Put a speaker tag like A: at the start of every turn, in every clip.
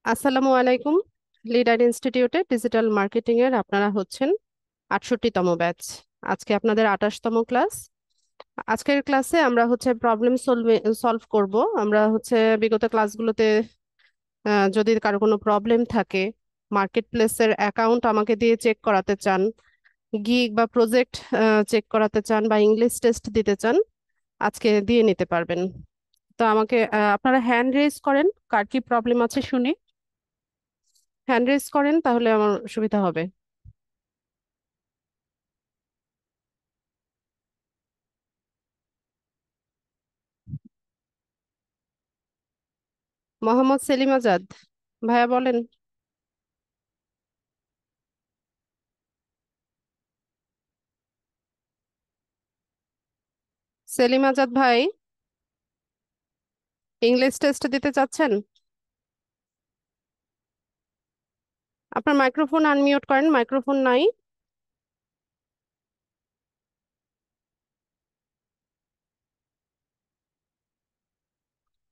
A: আসসালামু আলাইকুম। লিডার ইনস্টিটিউটে ডিজিটাল মার্কেটিং এর আপনারা হচ্ছেন 68তম ব্যাচ। আজকে আপনাদের 28তম ক্লাস। আজকের ক্লাসে আমরা হচ্ছে প্রবলেম সলভ করব। আমরা হচ্ছে বিগত ক্লাসগুলোতে যদি কারো কোনো প্রবলেম থাকে, মার্কেট প্লেসের অ্যাকাউন্ট আমাকে দিয়ে চেক করাতে চান, গিগ বা প্রজেক্ট চেক করাতে চান, বা ইংলিশ টেস্ট দিতে চান, আজকে দিয়ে নিতে পারবেন। তো আমাকে আপনারা হ্যান্ড রেজ করেন, কার কি প্রবলেম আছে শুনি। হ্যান্ড রেজ করেন, তাহলে আমার সুবিধা হবে। মোহাম্মদ সেলিম আজাদ, ভাইয়া বলেন। সেলিম আজাদ ভাই, ইংলিশ টেস্ট দিতে চাচ্ছেন? আপনার মাইক্রোফোন আনমিউট করেন, মাইক্রোফোন নাই।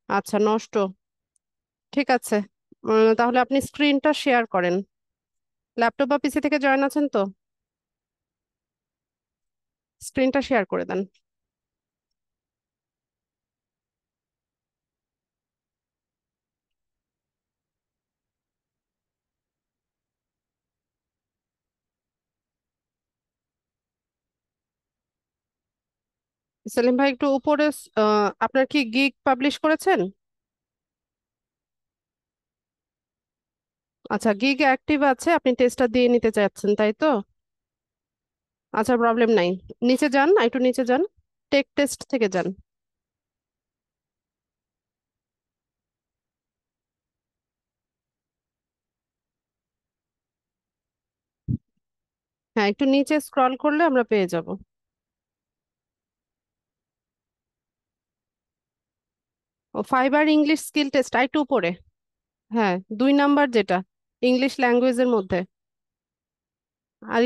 A: আচ্ছা, নষ্ট। ঠিক আছে। তাহলে আপনি স্ক্রিনটা শেয়ার করেন। ল্যাপটপ বা পিসি থেকে জয়েন আছেন তো? স্ক্রিনটা শেয়ার করে দেন। সেলিম ভাই একটু উপরে আপনার কি গিগ পাবলিশ করেছেন? আচ্ছা, গিগ অ্যাক্টিভ আছে, আপনি টেস্টটা দিয়ে নিতে চাচ্ছেন, তাই তো? আচ্ছা, প্রবলেম নাই। নিচে যান, একটু নিচে যান। টেক টেস্ট থেকে যান। হ্যাঁ, একটু নিচে স্ক্রল করলে আমরা পেয়ে যাব। ও, ফাইবার ইংলিশ স্কিল টেস্ট একটু উপরে। হ্যাঁ, 2 নাম্বার যেটা, ইংলিশ ল্যাঙ্গুয়েজের মধ্যে। আর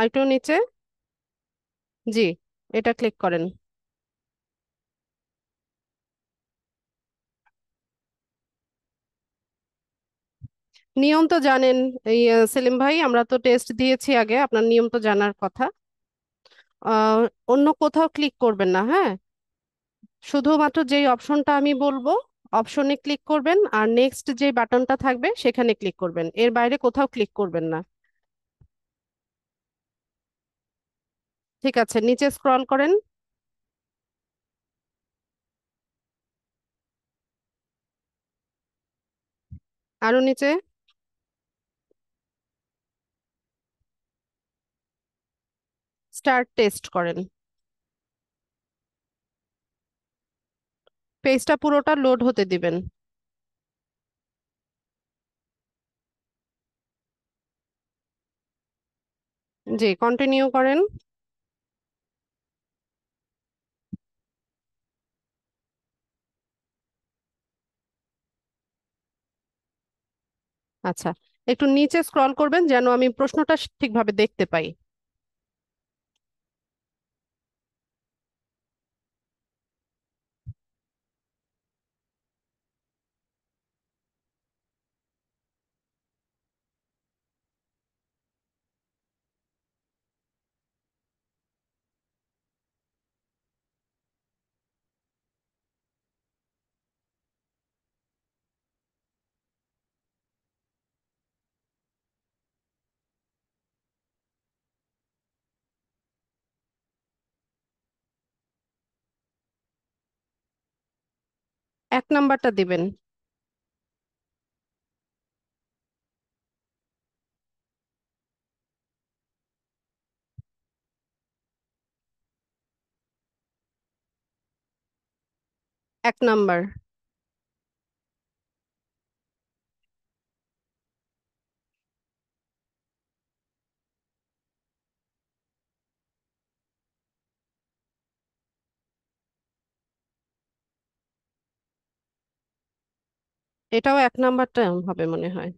A: একটু নিচে। জি, এটা ক্লিক করেন। নিয়ম তো জানেন। এই সেলিম ভাই, আমরা তো টেস্ট দিয়েছি আগে, আপনার নিয়ম তো জানার কথা। আহ, অন্য কোথাও ক্লিক করবেন না, হ্যাঁ। শুধুমাত্র যেই অপশনটা আমি বলবো, অপশনে ক্লিক করবেন, আর নেক্সট যে বাটনটা থাকবে সেখানে ক্লিক করবেন, এর বাইরে কোথাও ক্লিক করবেন না। ঠিক আছে, নিচে স্ক্রল করেন। আরো নিচে। স্টার্ট টেস্ট করেন। পেজটা পুরোটা লোড হতে দিবেন। জি, কন্টিনিউ করেন। আচ্ছা, একটু নিচে স্ক্রল করবেন যেন আমি প্রশ্নটা ঠিকভাবে দেখতে পাই। এক নাম্বারটা দিবেন। এক নাম্বার। এটাও এক নাম্বারটা হবে মনে হয়।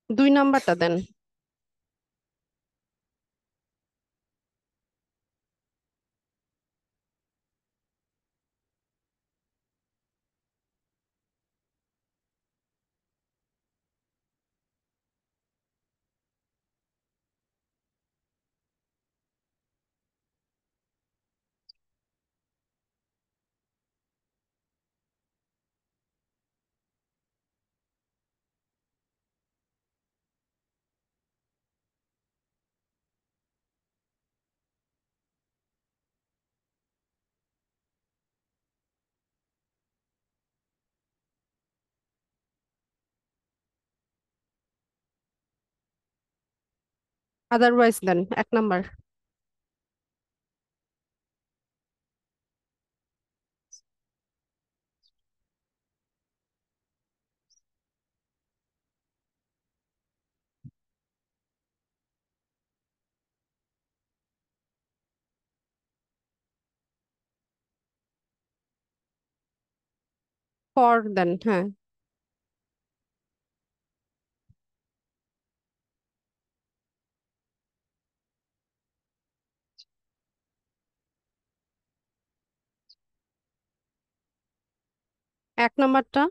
A: দুই নাম্বারটা দেন। আদারওয়াইজ দেন 1 নাম্বার। ফর দেন, হ্যাঁ। 1 নাম্বারটা।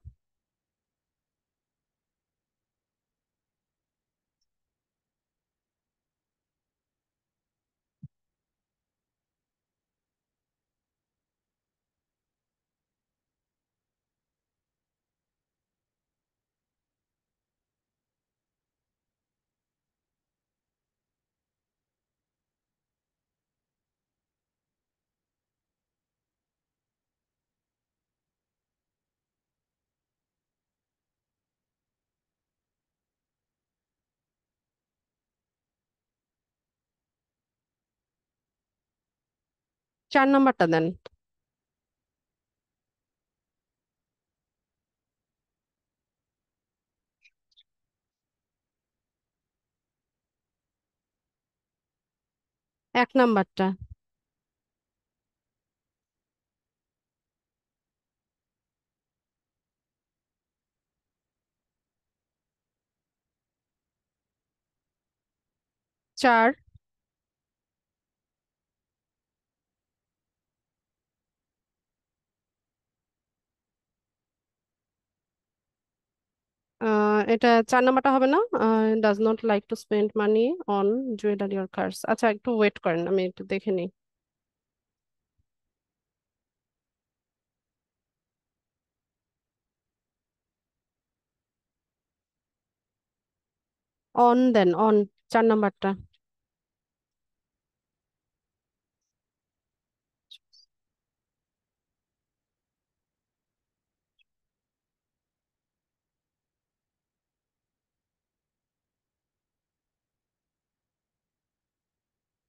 A: চার নাম্বারটা দেন। এক নাম্বারটা। চার। এটা 4 নাম্বারটা হবে না? Does not like to spend money on jewellery or cars. আচ্ছা, একটু ওয়েট করেন, আমি একটু দেখে নিই। On then, on. 4 নাম্বারটা।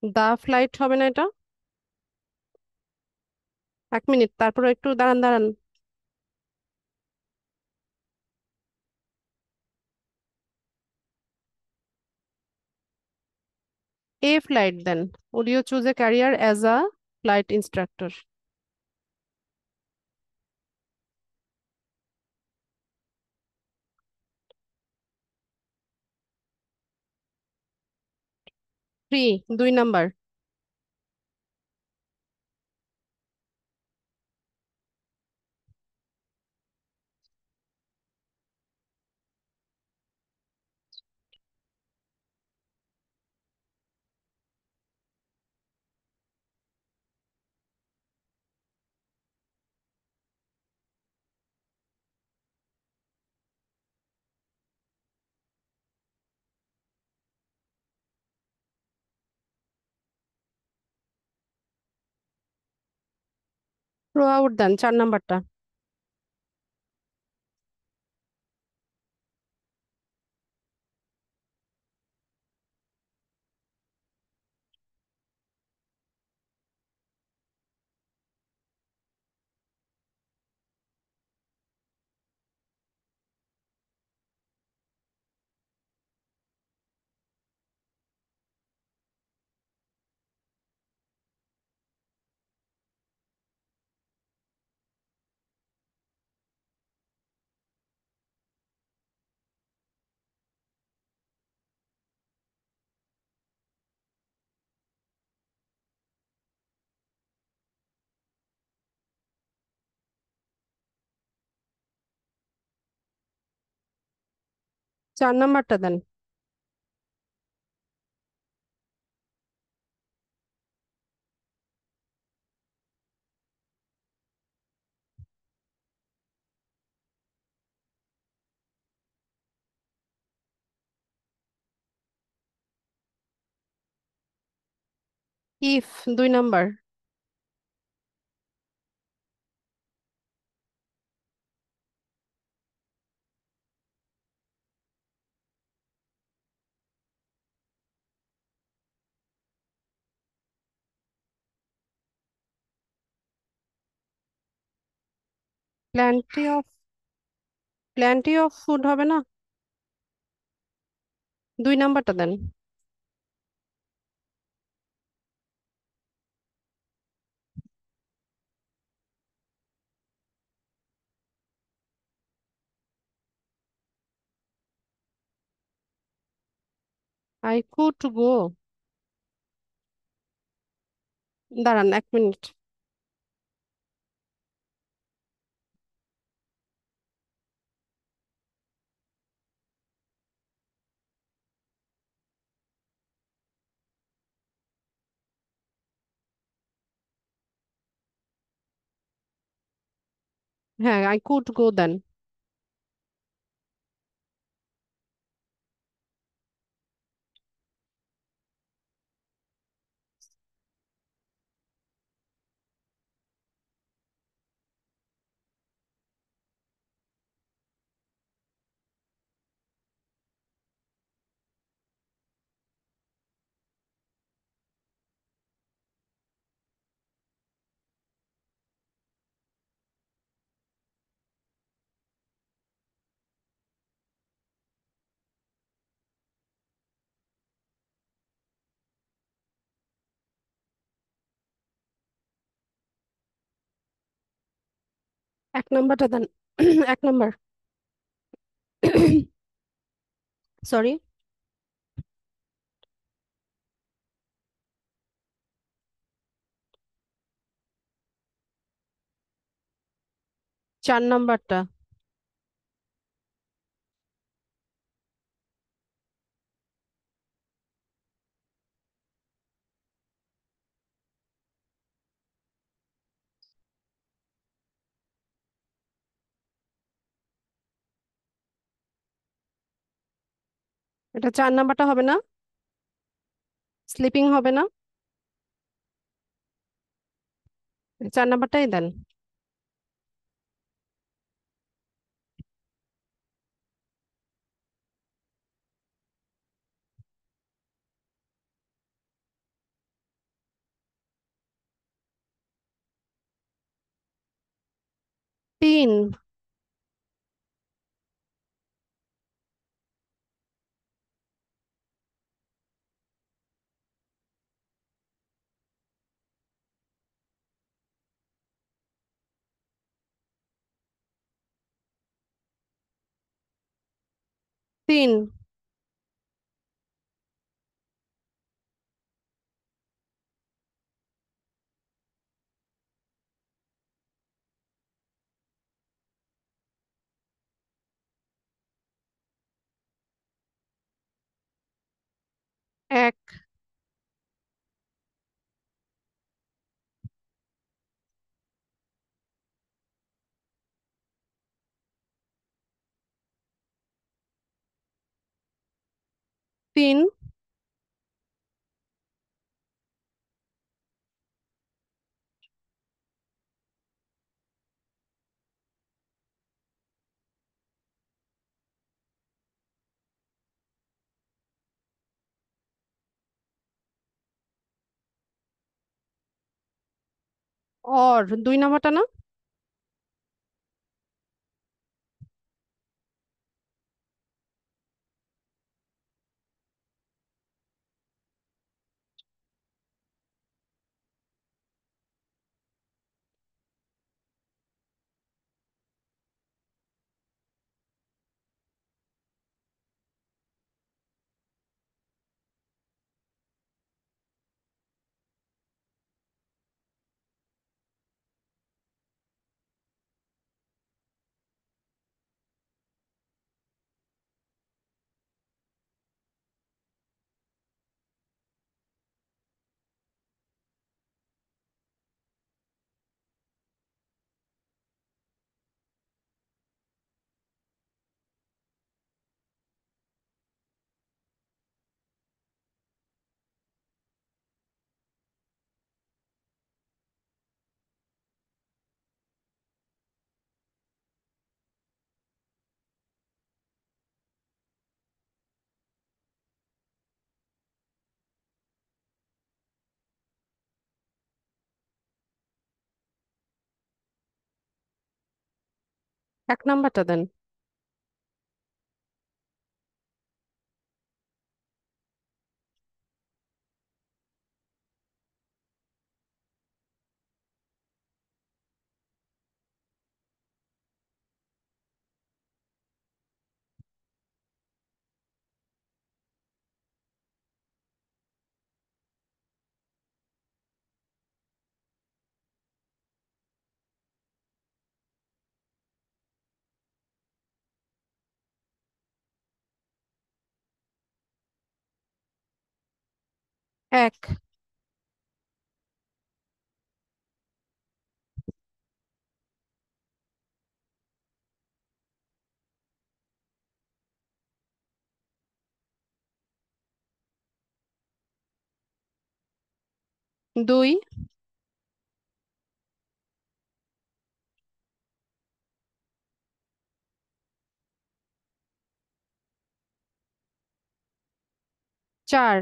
A: দা ফ্লাইট হবে না এটা? 1 মিনিট, তারপর একটু দাঁড়ান দাঁড়ান। এ ফ্লাইট দেন। Would you choose a career as a flight instructor? Three. 2 number. Throughout আউট দেন, 4 নাম্বারটা। চার নাম্বারটা দেন। If, 2 number. Plenty of, plenty of food হবে না? 2 নাম্বারটা দেন। I could go. দাঁড়ান 1 মিনিট। হ্যাঁ, আই কুড গো দেন। 1 নাম্বারটা দেন। 1 নাম্বার। সরি। 4 নাম্বারটা। এটা 4 নাম্বারটা হবে না? স্লিপিং হবে না? 4 নাম্বারটাই দেন। 3। 3। 1। 3। অর 2 নাম্বারটা না? এক নাম্বারটা দেন। এক। দুই। চার।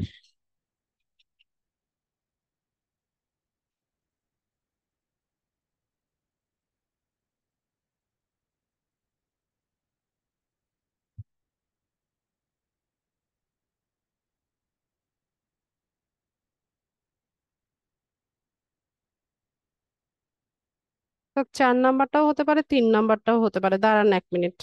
A: তো 4 নাম্বারটাও হতে পারে, 3 নাম্বারটাও হতে পারে, দাঁড়ান 1 মিনিট।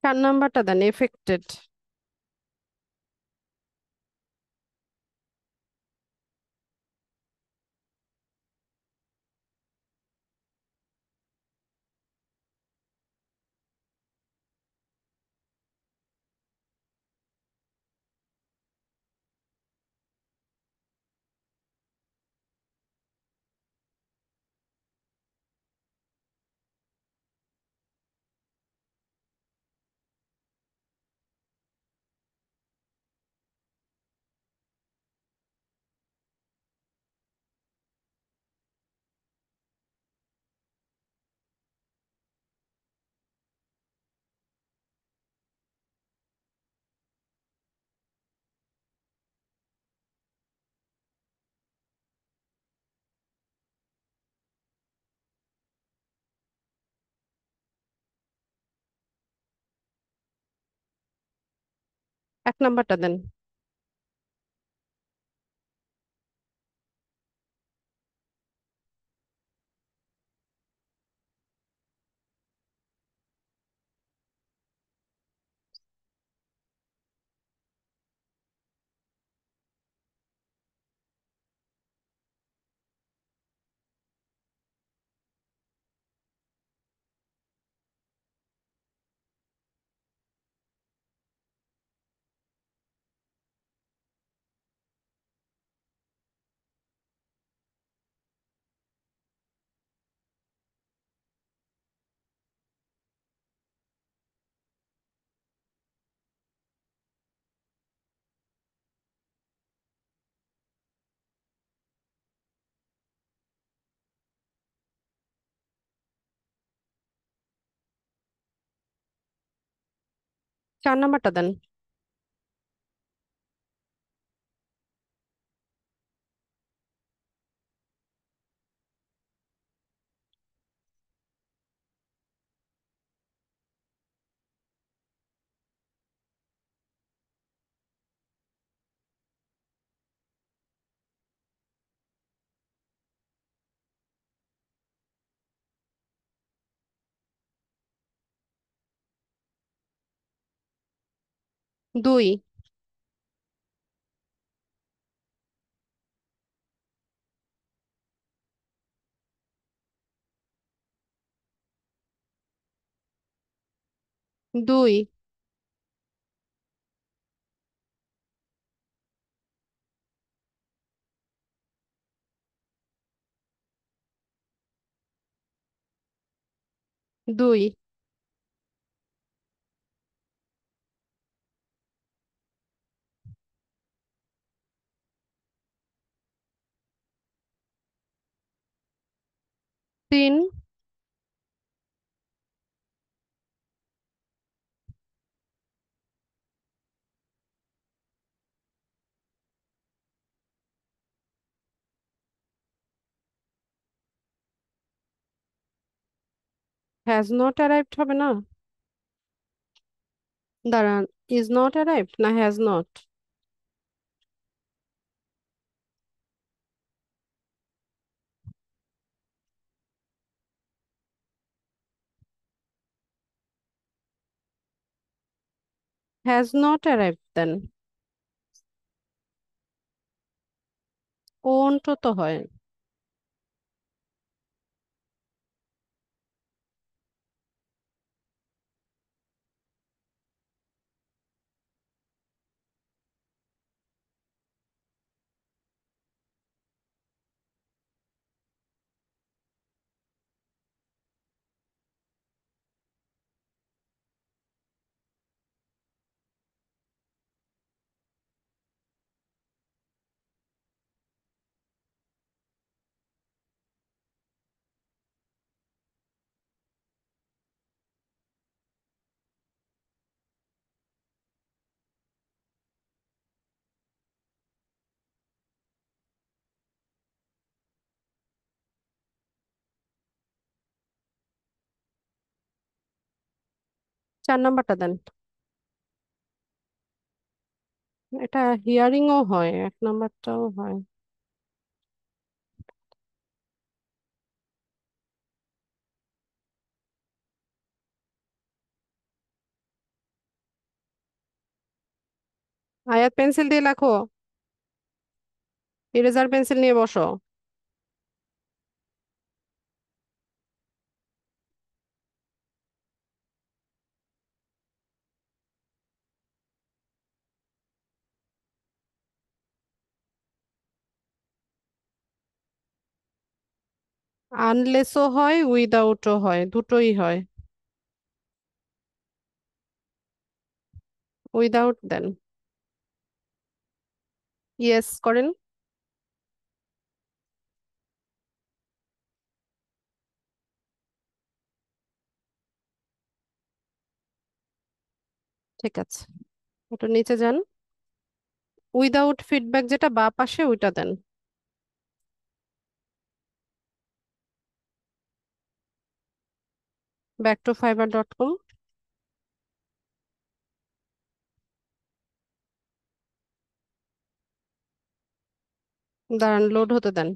A: 4 নাম্বারটা দেন, এফেক্টেড। 1 নাম্বারটা দেন। 4 নাম্বারটা দেন। 2। 2। 2। হ্যাজ নট অ্যারাইভড হবে না? দাঁড়ান, ইজ নট অ্যারাইভড না has not? Has not arrived then. Won't তো হয়। চার নাম্বারটা দেন। এটা হিয়ারিং ও হয়, এক নাম্বারটাও হয়। আয়াত পেন্সিল দিয়ে লেখো, ইরেজার পেন্সিল নিয়ে বসো। আনলেসও হয়, উইদাউটও হয়, দুটোই হয়। উইদাউট দেন। ইয়েস করেন। ঠিক আছে, একটু নিচে যান। উইদাউট ফিডব্যাক যেটা বা পাশে ওইটা দেন। Back to fiverr.com। দাঁড়ান, লোড হতে দেন।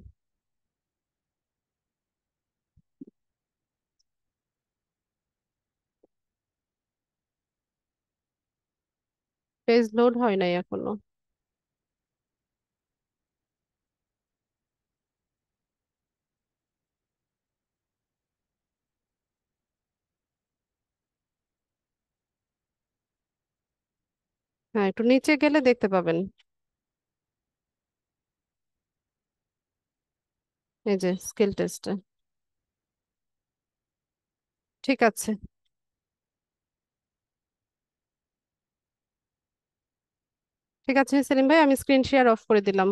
A: পেজ লোড হয় নাই এখনো। হ্যাঁ, একটু নিচে গেলে দেখতে পাবেন। এই যে স্কিল টেস্টে। ঠিক আছে। ঠিক আছে সেলিম ভাই, আমি স্ক্রিন শেয়ার অফ করে দিলাম।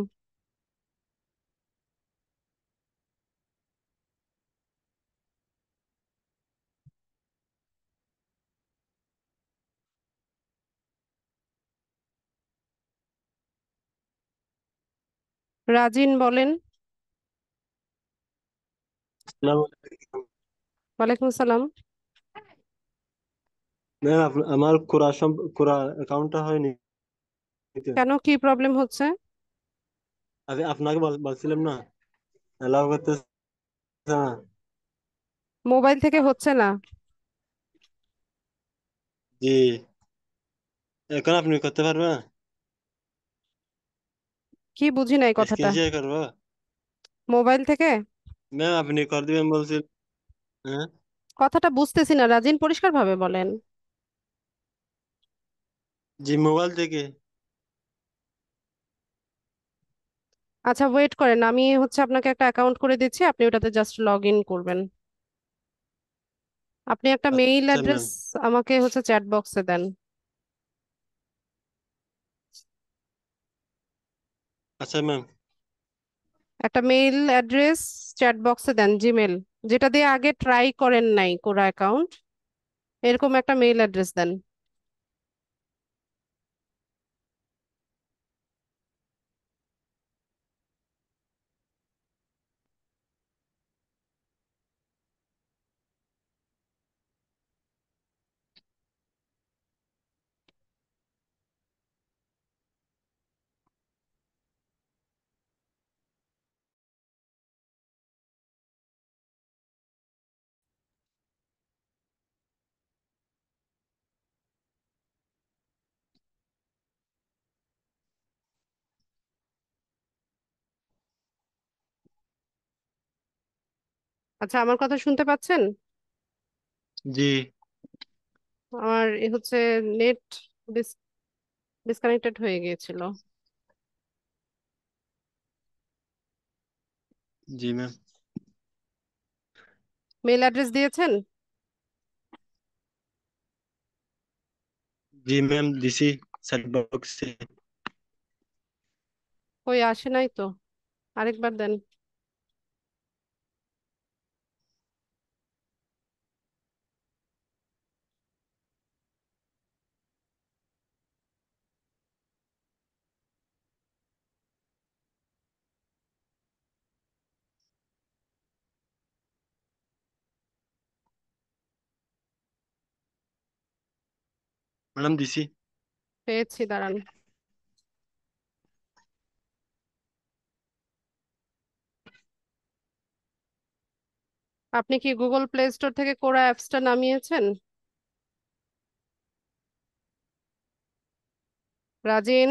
A: রাজিন বলেন।
B: আসসালামু আলাইকুম।
A: ওয়ালাইকুম আসসালাম।
B: ম্যাম আমার কোরা অ্যাকাউন্টটা হয়নি তো।
A: কেন, কি প্রবলেম হচ্ছে?
B: আগে আপনাকে বলছিলাম না, অ্যালাউ করতেছে না।
A: মোবাইল থেকে হচ্ছে না?
B: জি, এখন আপনি করতে পারবেন?
A: কি বুঝি নাই
B: স্ক্রিন
A: কথাটা।
B: শেয়ার করবো?
A: মোবাইল থেকে?
B: ম্যাম আপনি করে দিবেন বলছেন। হ্যাঁ,
A: কথাটা বুঝতেছি না রাজিন, পরিষ্কার ভাবে বলেন।
B: জি মোবাইল থেকে।
A: আচ্ছা ওয়েট করেন, আমি হচ্ছে আপনাকে একটা অ্যাকাউন্ট করে দিচ্ছি, আপনি ওটাতে জাস্ট লগ ইন করবেন। আপনি একটা মেইল
B: আচ্ছা
A: অ্যাড্রেস
B: ম্যাম।
A: আমাকে হচ্ছে চ্যাট বক্সে দেন।
B: আচ্ছা ম্যাম।
A: একটা মেইল অ্যাড্রেস চ্যাট বক্সে দেন, জিমেল, যেটা দিয়ে আগে ট্রাই করেন নাই কোরা অ্যাকাউন্ট, এরকম একটা মেইল অ্যাড্রেস দেন। আচ্ছা, আমার কথা শুনতে পাচ্ছেন?
B: জি।
A: আমার হচ্ছে নেট ডিসকানেক্টেড হয়ে গিয়েছিল।
B: জি ম্যাম।
A: মেল অ্যাড্রেস দিয়েছেন?
B: জি ম্যাম দিছি সেট বক্সে।
A: ওই আসে নাই তো, আরেকবার দেন।
B: ম্যাডাম দিছি।
A: পেয়েছি, দাঁড়ান। আপনি কি গুগল প্লে স্টোর থেকে কোরা অ্যাপসটা নামিয়েছেন? রাজিন,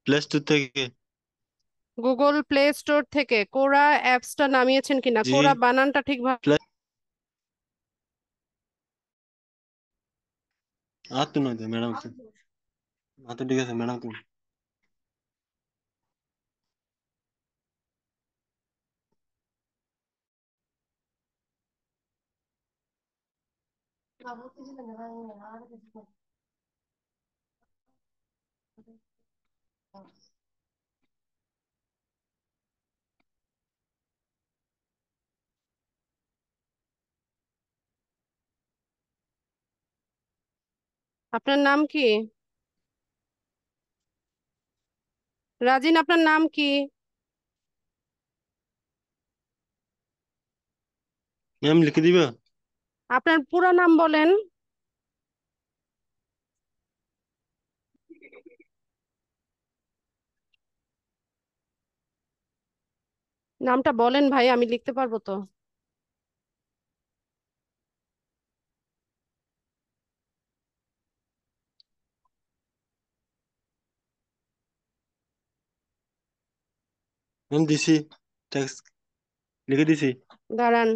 B: প্লে স্টোর থেকে।
A: গুগল প্লে স্টোর থেকে কোরা অ্যাপসটা নামিয়েছেন কিনা?
B: জি।
A: কোরা বানানটা ঠিকভাবে।
B: প্লে আর তো নয় ম্যাডাম তো। তো ঠিক আছে ম্যাডাম তুমি।
A: আপনার নাম কি? রাজিন, আপনার নাম কি?
B: ম্যাম লিখে দিবা।
A: আপনার পুরো নাম বলেন। নামটা বলেন ভাই, আমি লিখতে পারবো তো।
B: ম্যাম দিছি, টেক্সট লিখে দিছি।
A: দাঁড়ান।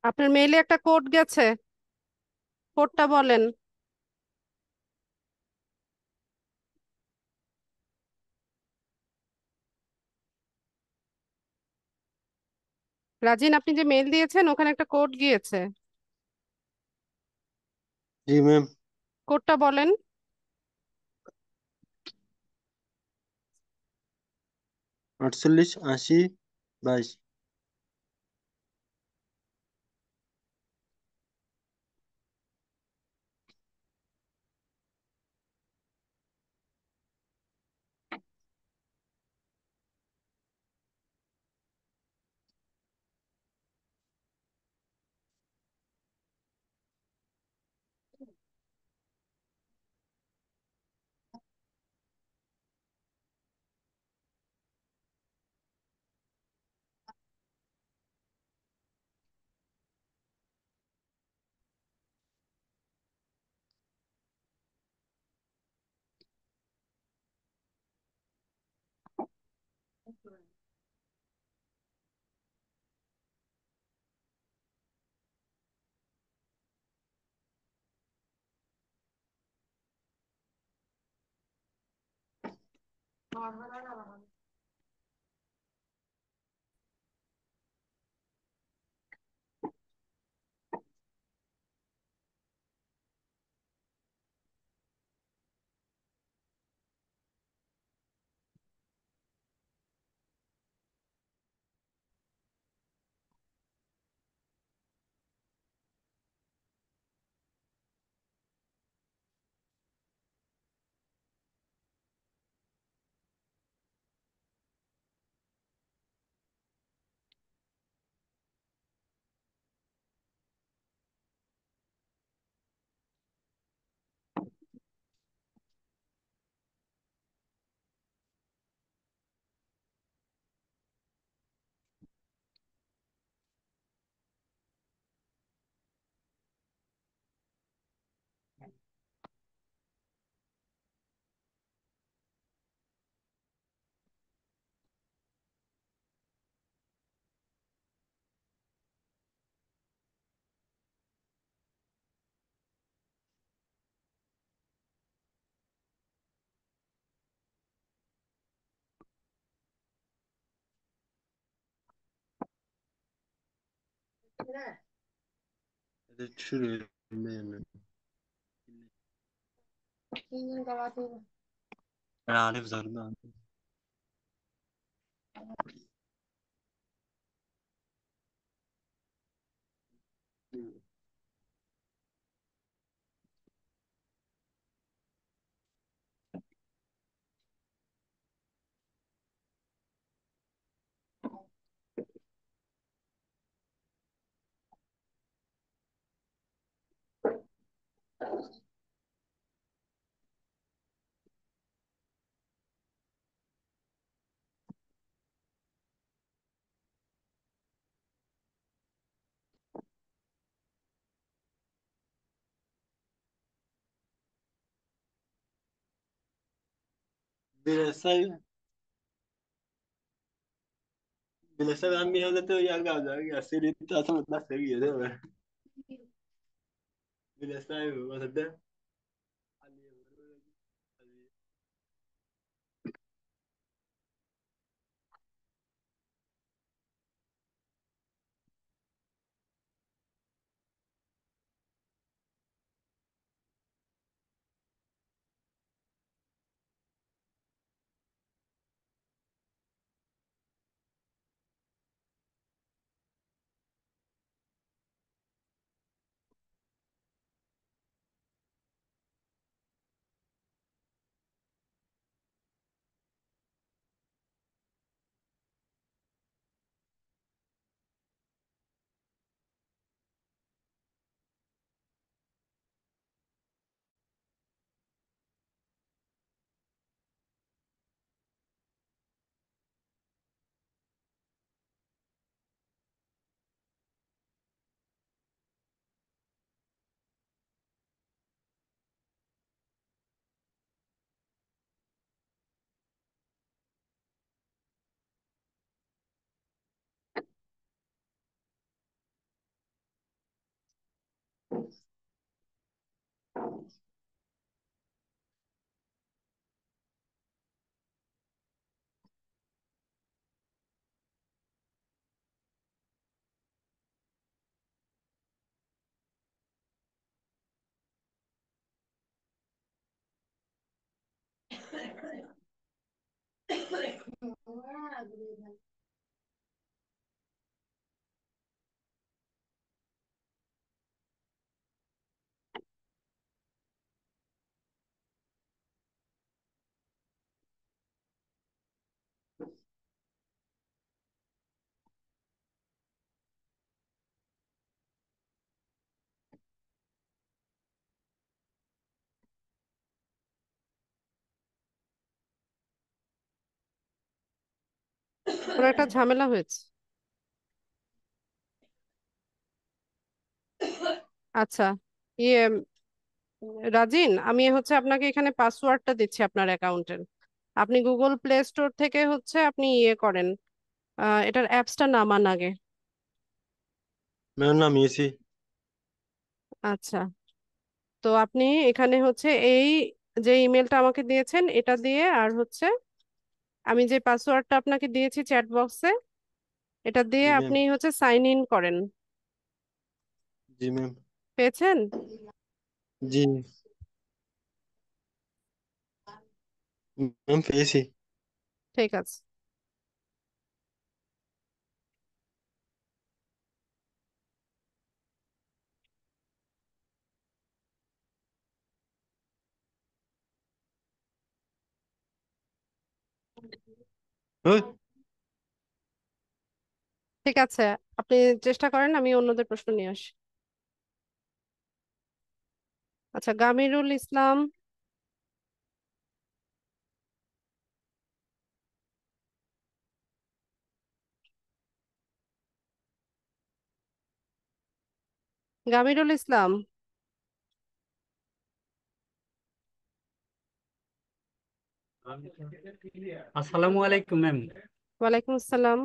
A: আপনার মেইলে একটা কোড গেছে, কোডটা বলেন। রাজিন, আপনি যে মেইল দিয়েছেন ওখানে একটা কোড গিয়েছে,
B: জি ম্যাম।
A: কোডটা বলেন।
B: 48 80 22। شروع المهم. أنا عارف زرنا. بلا سبب بلا سبب عمي هذا تو يا قاعد يا سيري أنت أصلا ما تسوي ده بلا سبب ما تبدأ.
A: কোনো একটা ঝামেলা হয়েছে। আচ্ছা, ইয়ে রাজিন, আমি হচ্ছে আপনাকে এখানে পাসওয়ার্ডটা দিচ্ছি আপনার অ্যাকাউন্টের। আপনি গুগল প্লে স্টোর থেকে হচ্ছে আপনি ইয়ে করেন, এটার অ্যাপসটা নামান আগে।
B: मेरा नाम इसी
A: আচ্ছা, তো আপনি এখানে হচ্ছে এই যে ইমেলটা আমাকে দিয়েছেন এটা দিয়ে আর হচ্ছে আমি যে পাসওয়ার্ডটা আপনাকে দিয়েছি চ্যাট বক্সে, এটা দিয়ে
B: জি ম্যাম।
A: আপনি হচ্ছে সাইন ইন করেন।
B: জি ম্যাম।
A: পেয়েছেন?
B: জি ম্যাম, পেয়েছি।
A: ঠিক আছে।
B: ওই,
A: ঠিক আছে, আপনি চেষ্টা করেন, আমি অন্যদের প্রশ্ন নিয়ে আসি। আচ্ছা, গামিরুল ইসলাম। গামিরুল ইসলাম।
C: আসসালামু আলাইকুম ম্যাম।
A: ওয়ালাইকুম আসসালাম।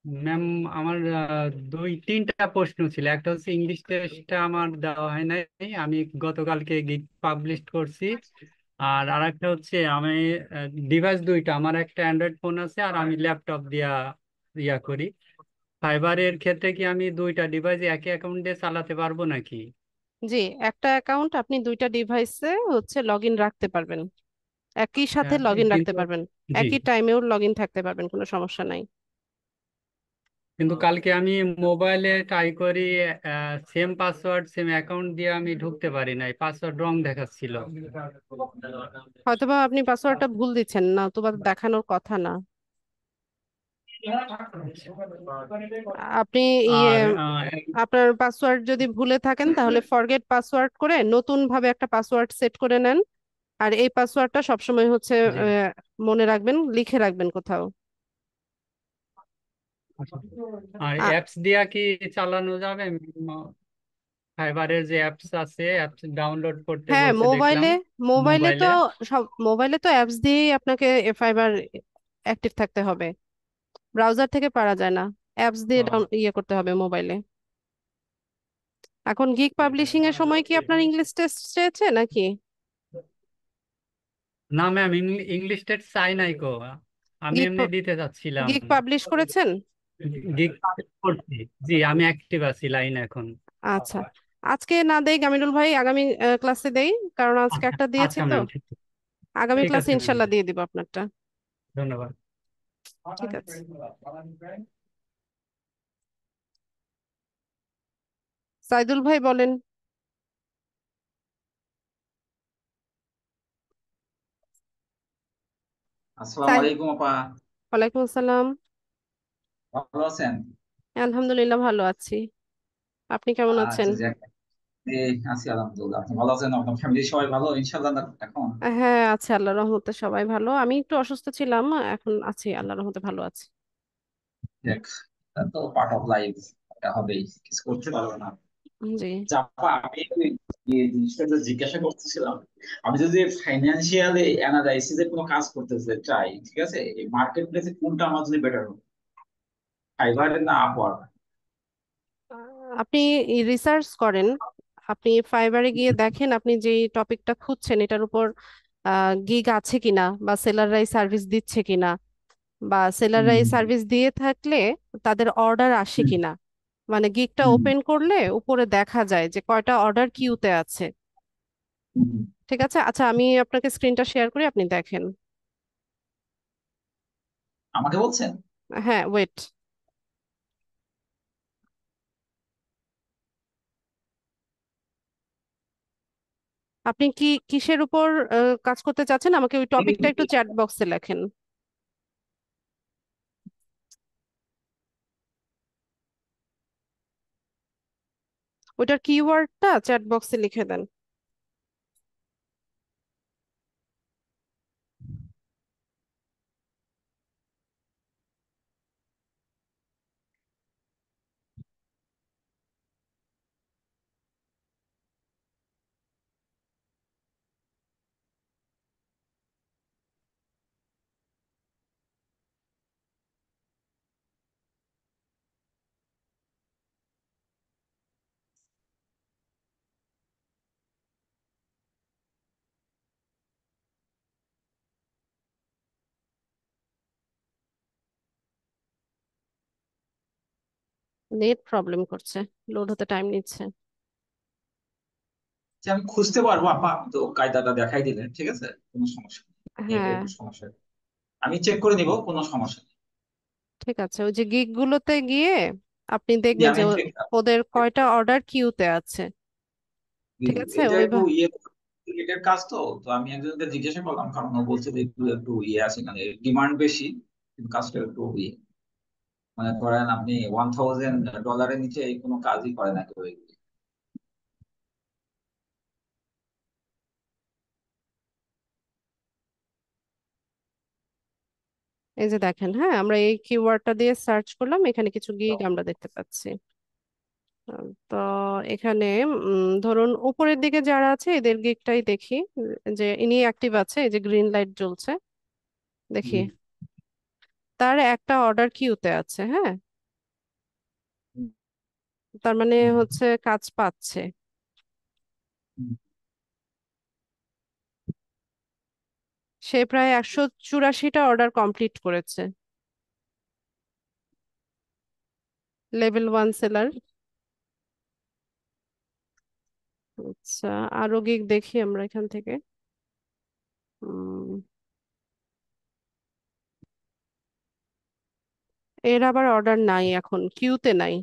C: ম্যাম, আমার দুই তিনটা প্রশ্ন ছিল। একটা হচ্ছে ইংলিশ টেস্টটা আমার দেওয়া হয় নাই, আমি গতকালকে গিগ পাবলিশ করছি। আর আরেকটা হচ্ছে আমি ডিভাইস দুইটা, আমার একটা অ্যান্ড্রয়েড ফোন আছে আর আমি ল্যাপটপ দিয়া ইয়া করি। ফাইবারের ক্ষেত্রে কি আমি দুইটা ডিভাইস একই অ্যাকাউন্টে চালাতে পারবো নাকি?
A: জি, একটা অ্যাকাউন্ট আপনি দুইটা ডিভাইসে হচ্ছে লগ ইন রাখতে পারবেন, একই সাথে লগ ইন রাখতে
C: কিন্তু
A: পারবেন,
C: জি,
A: একই টাইমেও লগ ইন থাকতে পারবেন, কোনো সমস্যা নাই।
C: কিন্তু কালকে আমি মোবাইলে ট্রাই করি, সেম পাসওয়ার্ড সেম অ্যাকাউন্ট দিয়ে আমি ঢুকতে পারি নাই, পাসওয়ার্ড রং দেখাচ্ছিল।
A: হয়তোবা আপনি পাসওয়ার্ডটা ভুল দিচ্ছেন, না তো বা দেখানোর কথা না। আপনি ইয়ে
C: আর
A: আপনার পাসওয়ার্ড যদি ভুলে থাকেন তাহলে ফরগেট পাসওয়ার্ড করে নতুন ভাবে একটা পাসওয়ার্ড সেট করে নেন। আর এই পাসওয়ার্ডটা সবসময় হচ্ছে
C: জি,
A: মনে রাখবেন, লিখে রাখবেন কোথাও।
C: আর
A: আ-
C: অ্যাপস দিয়া কি চালানো যাবে? ফাইবারের যে অ্যাপস আছে, অ্যাপস ডাউনলোড করতে
A: হ্যাঁ,
C: বলছে দেখলাম
A: মোবাইলে মোবাইলে তো
C: মোবাইলে।
A: মোবাইলে তো অ্যাপস দিয়েই আপনাকে ফাইবার অ্যাক্টিভ থাকতে হবে, ব্রাউজার থেকে পারা যায় না, অ্যাপস দিয়ে
C: ও,
A: ইয়ে করতে হবে মোবাইলে। এখন গিগ পাবলিশিং এর সময় কি আপনার ইংলিশ টেস্ট চেয়েছে নাকি?
C: না ম্যাম, ইংলিশ টেস্ট চাই নাই কো, আমি
A: গিগ
C: এমনি দিতে চাচ্ছিলাম।
A: গিগ পাবলিশ করেছেন?
C: গিগ করছি। জি, আমি অ্যাক্টিভ আছি লাইন এখন।
A: আচ্ছা, আজকে না দেই গামিনুল ভাই, আগামী ক্লাসে দেই, কারণ আজকে
C: আচ্ছা
A: একটা দিয়েছি
C: আচ্ছা
A: তো।
C: ম্যাম,
A: আগামী
C: ঠিক
A: ক্লাসে
C: আছে ম্যাম,
A: ইনশাল্লাহ দিয়ে দিব আপনারটা।
C: ধন্যবাদ।
A: ঠিক আছে। সাইদুল ভাই বলেন।
D: আসসালামু
A: সাই
D: আলাইকুম আপা।
A: ওয়ালাইকুম আসসালাম।
D: ভালো আছেন?
A: আলহামদুলিল্লাহ ভালো আছি, আপনি কেমন আছেন?
D: আচ্ছা, যাক। এই আছি আলহামদুলিল্লাহ। আপনি ভালো আছেন? আপনার ফ্যামিলি সবাই ভালো ইনশাআল্লাহ এখন?
A: হ্যাঁ, আছে আল্লাহর রহমতে সবাই ভালো, আমি একটু অসুস্থ ছিলাম, এখন আছি আল্লাহর রহমতে ভালো আছি।
D: যাক, that তো পার্ট অফ লাইফ। এটা হবেই, কিছু করতে পারবো না।
A: জি।
D: আচ্ছা, আপা, আমি এই জিনিসটা যে জিজ্ঞাসা করতেছিলাম, আমি যদি ফাইন্যান্সিয়াল অ্যানালাইসিস এর কোনো কাজ করতে চাই, ঠিক আছে, এই মার্কেট প্লেসে কোনটা আমার জন্য বেটার হবে, ফাইবার না আপওয়ার্ক?
A: আপনি রিসার্চ করেন, আপনি ফাইবারে গিয়ে দেখেন আপনি যে টপিকটা খুঁজছেন এটার উপর গিগ আছে কিনা, বা সেলাররাই সার্ভিস দিচ্ছে কিনা, বা সেলাররাই
D: হুম,
A: সার্ভিস দিয়ে থাকলে তাদের অর্ডার আসে
D: হুম,
A: কিনা। মানে গিগটা
D: হুম,
A: ওপেন করলে উপরে দেখা যায় যে কয়টা অর্ডার কিউতে আছে।
D: হুম, হুম।
A: ঠিক আছে, আচ্ছা আমি আপনাকে স্ক্রিনটা শেয়ার করি, আপনি দেখেন।
D: আমাকে বলছেন?
A: হ্যাঁ, ওয়েট। আপনি কি কিসের উপর কাজ করতে চাচ্ছেন, আমাকে ওই টপিকটা একটু চ্যাট বক্সে লেখেন। ওইটার কিওয়ার্ডটা চ্যাট বক্সে লিখে দেন। নেট প্রবলেম করছে, লোড হতে টাইম নিচ্ছে।
D: যে আমি খুঁজতে পারবো আপা, আপনি তো কায়দাটা দেখাই দিলেন, ঠিক আছে, কোনো সমস্যা নেই। নেটের
A: হ্যাঁ
D: একটু সমস্যা, আমি চেক করে নিব, কোনো সমস্যা নেই।
A: ঠিক আছে, ওই যে গিগ গুলোতে গিয়ে আপনি
D: জি,
A: দেখবেন
D: আমি
A: যে
D: check-
A: ওদের কয়টা অর্ডার কিউতে আছে।
D: জি,
A: ঠিক
D: জি,
A: আছে
D: এটা একটু
A: ওইভাবে।
D: রিলেটেড কাজ, তো তো আমি একজনকে জিজ্ঞাসা করলাম, কারণ ও বলছে যে একটু একটু আছে, মানে ডিমান্ড বেশি, কিন্তু কাজটা একটু মানে ধরেন আপনি $1,000 নিচে এই কোনো কাজই করে না কেউ এগুলি।
A: এই যে দেখেন, হ্যাঁ আমরা এই কিওয়ার্ডটা দিয়ে সার্চ করলাম, এখানে কিছু
D: তো
A: গিগ আমরা দেখতে পাচ্ছি। তো এখানে ধরুন উপরের দিকে যারা আছে এদের গিগটাই দেখি, যে ইনি অ্যাক্টিভ আছে, এই যে গ্রিন লাইট জ্বলছে দেখি,
D: হুম,
A: তার একটা অর্ডার কিউতে আছে। হ্যাঁ,
D: হুম,
A: তার মানে
D: হুম,
A: হচ্ছে কাজ পাচ্ছে।
D: হুম,
A: সে প্রায় 184টা অর্ডার কমপ্লিট করেছে, লেভেল 1 সেলার। আচ্ছা, আরো গিগ দেখি আমরা এখান থেকে। উম, এর আবার অর্ডার নাই, এখন কিউতে নাই।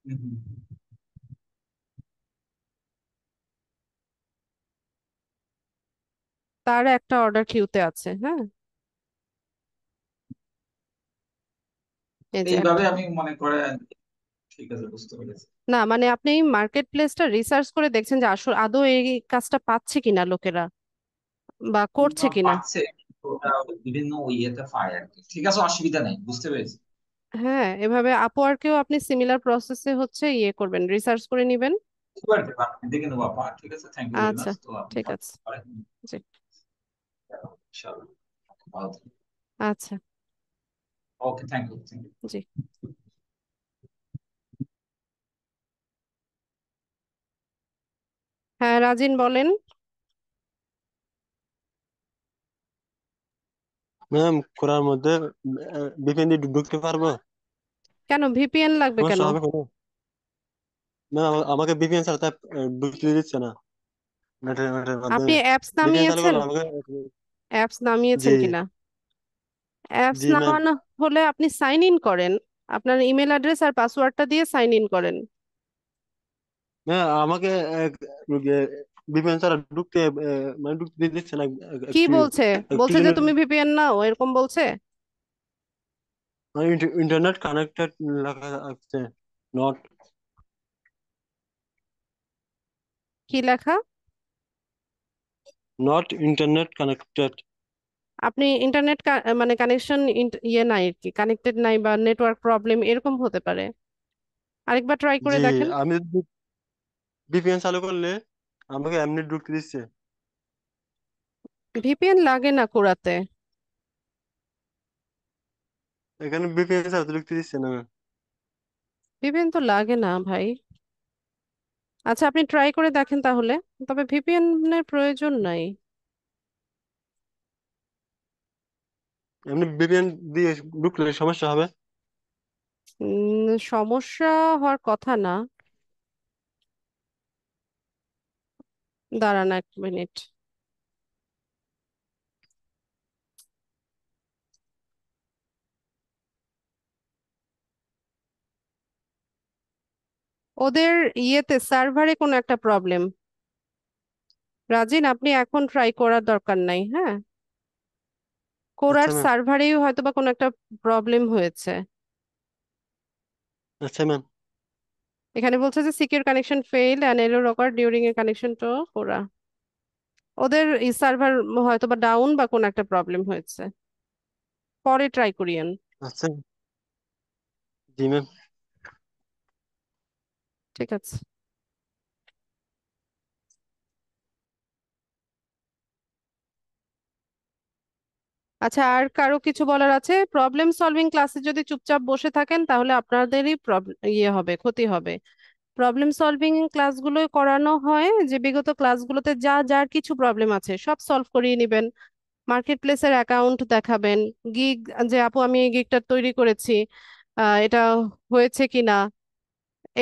D: হুম, হুম।
A: তার একটা অর্ডার কিউতে আছে। হ্যাঁ, এই যে
D: এইভাবে
A: একটা।
D: আমি মনে করেন, ঠিক আছে, বুঝতে পেরেছি।
A: না মানে আপনি মার্কেট প্লেসটা রিসার্চ করে দেখছেন যে আসলে আদৌ এই কাজটা পাচ্ছে কিনা লোকেরা, বা করছে কিনা।
D: পাচ্ছে, কিন্তু ওটা বিভিন্ন ইয়েতে পায় আর কি, ঠিক আছে, অসুবিধা নেই, বুঝতে পেরেছি।
A: হ্যাঁ, এভাবে আপওয়ার্কেও আপনি সিমিলার প্রসেসে হচ্ছে ইয়ে করবেন, রিসার্চ করে নিবেন।
D: বুঝতে পারছি, আপনি দেখে নেবো আপা, ঠিক আছে, থ্যাংক ইউ ভেরি
A: আচ্ছা
D: মাচ, তো আপনি
A: ঠিক আছে।
D: করেন
A: জি।
D: ইনশাআল্লাহ। ভালো থাকবেন।
A: আচ্ছা।
D: ওকে, থ্যাংক ইউ, থ্যাংক ইউ।
A: জি। হ্যাঁ রাজিন বলেন।
B: ম্যাম কোরার মধ্যে ভিপিএন দিয়ে ঢুকতে পারবো?
A: কেন ভিপিএন লাগবে কেন?
B: সমস্যা হবে কোনো? ম্যাম আমাকে ভিপিএন ছাড়া ঢুকতে দিচ্ছে না নেটের
A: আপনি
B: মাধ্যমে।
A: অ্যাপস
B: ভিপিএন চালু
A: নামিয়েছেন?
B: করলে আমাকে।
A: অ্যাপস
B: জি,
A: নামিয়েছেন কিনা? অ্যাপস
B: জি ম্যাম।
A: নামানো হলে আপনি সাইন ইন করেন, আপনার ইমেল অ্যাড্রেস আর পাসওয়ার্ডটা দিয়ে সাইন ইন করেন।
B: ম্যাম আমাকে ভিপিএন ছাড়া ঢুকতে মানে ঢুকতে দিচ্ছে না।
A: কি
B: কি
A: বলছে?
B: কি
A: বলছে যে
B: জন্য?
A: তুমি ভিপিএন নাও, এরকম বলছে?
B: ইন্টারনেট কানেক্টেড লেখা আছে, নট।
A: কি লেখা?
B: Not internet connected.
A: আপনি ইন্টারনেট মানে কানেকশন ইয়ে নাই আর কি, কানেক্টেড নাই, বা নেটওয়ার্ক প্রবলেম এরকম হতে পারে। আরেকবার ট্রাই করে
B: জি,
A: দেখেন।
B: আমি ভিপিএন চালু করলে আমাকে এমনি ঢুকতে দিচ্ছে।
A: ভিপিএন লাগে না কোরাতে।
B: এখানে ভিপিএন ছাড়া তো ঢুকতে দিচ্ছে না ম্যাম।
A: ভিপিএন তো লাগে না ভাই। আচ্ছা আপনি ট্রাই করে দেখেন তাহলে, তবে ভিপিএন এর প্রয়োজন নাই।
B: এমনি ভিপিএন দিয়ে ঢুকলে সমস্যা হবে?
A: সমস্যা হওয়ার কথা না। দাঁড়ান 1 মিনিট। ওদের ইয়েতে সার্ভারে কোনো একটা প্রবলেম। রাজিন আপনি এখন ট্রাই করার দরকার নাই। হ্যাঁ, কোরার
B: আচ্ছা ম্যাম।
A: সার্ভারেই হয়তো বা কোনো একটা প্রবলেম হয়েছে।
B: আচ্ছা ম্যাম।
A: এখানে বলছে যে secure connection fail and error occur during a connection to Quora. ওদের সার্ভার হয়তো বা ডাউন বা কোনো একটা প্রবলেম হয়েছে, পরে ট্রাই করিয়েন।
B: আচ্ছা, জি ম্যাম।
A: ঠিক আছে। আচ্ছা, আর কারো কিছু বলার আছে? প্রবলেম সলভিং ক্লাসে যদি চুপচাপ বসে থাকেন তাহলে আপনাদেরই ইয়ে হবে, ক্ষতি হবে। প্রবলেম সলভিং ক্লাসগুলো করানো হয় যে বিগত ক্লাসগুলোতে যা যার কিছু প্রবলেম আছে সব সলভ করিয়ে নেবেন, মার্কেট প্লেসের অ্যাকাউন্ট দেখাবেন, গিগ, যে আপু আমি এই গিগটা তৈরি করেছি, এটা হয়েছে কিনা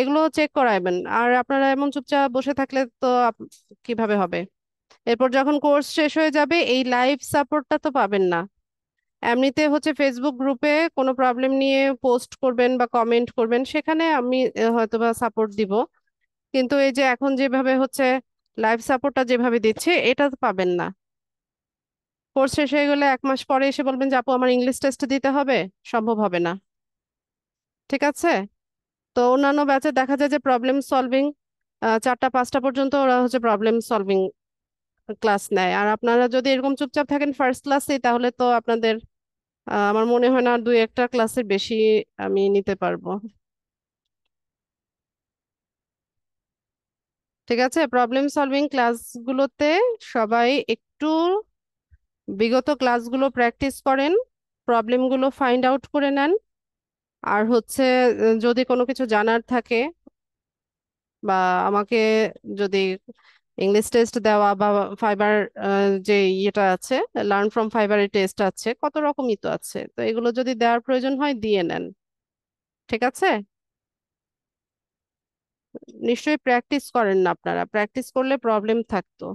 A: এগুলো চেক করাইবেন। আর আপনারা এমন চুপচাপ বসে থাকলে তো কিভাবে হবে? এরপর যখন কোর্স শেষ হয়ে যাবে এই লাইভ সাপোর্টটা তো পাবেন না। এমনিতে হচ্ছে ফেসবুক গ্রুপে কোনো প্রবলেম নিয়ে পোস্ট করবেন বা কমেন্ট করবেন, সেখানে আমি হয়তোবা সাপোর্ট দিব। কিন্তু এই যে এখন যেভাবে হচ্ছে লাইভ সাপোর্টটা যেভাবে দিচ্ছে এটা তো পাবেন না। কোর্স শেষ হয়ে গেলে 1 মাস পরে এসে বলবেন যে আপু আমার ইংলিশ টেস্ট দিতে হবে, সম্ভব হবে না। ঠিক আছে? তো অন্যান্য ব্যাচে দেখা যায় যে প্রবলেম সলভিং 4টা 5টা পর্যন্ত ওরা হচ্ছে প্রবলেম সলভিং ক্লাস নেয়। আর আপনারা যদি এরকম চুপচাপ থাকেন ফার্স্ট ক্লাসে, তাহলে তো আপনাদের আমার মনে হয় না 2-1টা ক্লাসের বেশি আমি নিতে পারবো। ঠিক আছে, প্রবলেম সলভিং ক্লাসগুলোতে সবাই একটু বিগত ক্লাসগুলো প্র্যাকটিস করেন, প্রবলেমগুলো ফাইন্ড আউট করে নেন। আর হচ্ছে যদি কোনো কিছু জানার থাকে বা আমাকে যদি ইংলিশ টেস্ট দেওয়া বা ফাইবার যে ইয়েটা আছে, লার্ন ফ্রম ফাইবারের টেস্ট আছে, কত রকমই তো আছে, তো এগুলো যদি দেওয়ার প্রয়োজন হয় দিয়ে নেন। ঠিক আছে? নিশ্চয়ই প্র্যাকটিস করেন না আপনারা, প্র্যাকটিস করলে প্রবলেম থাকতো।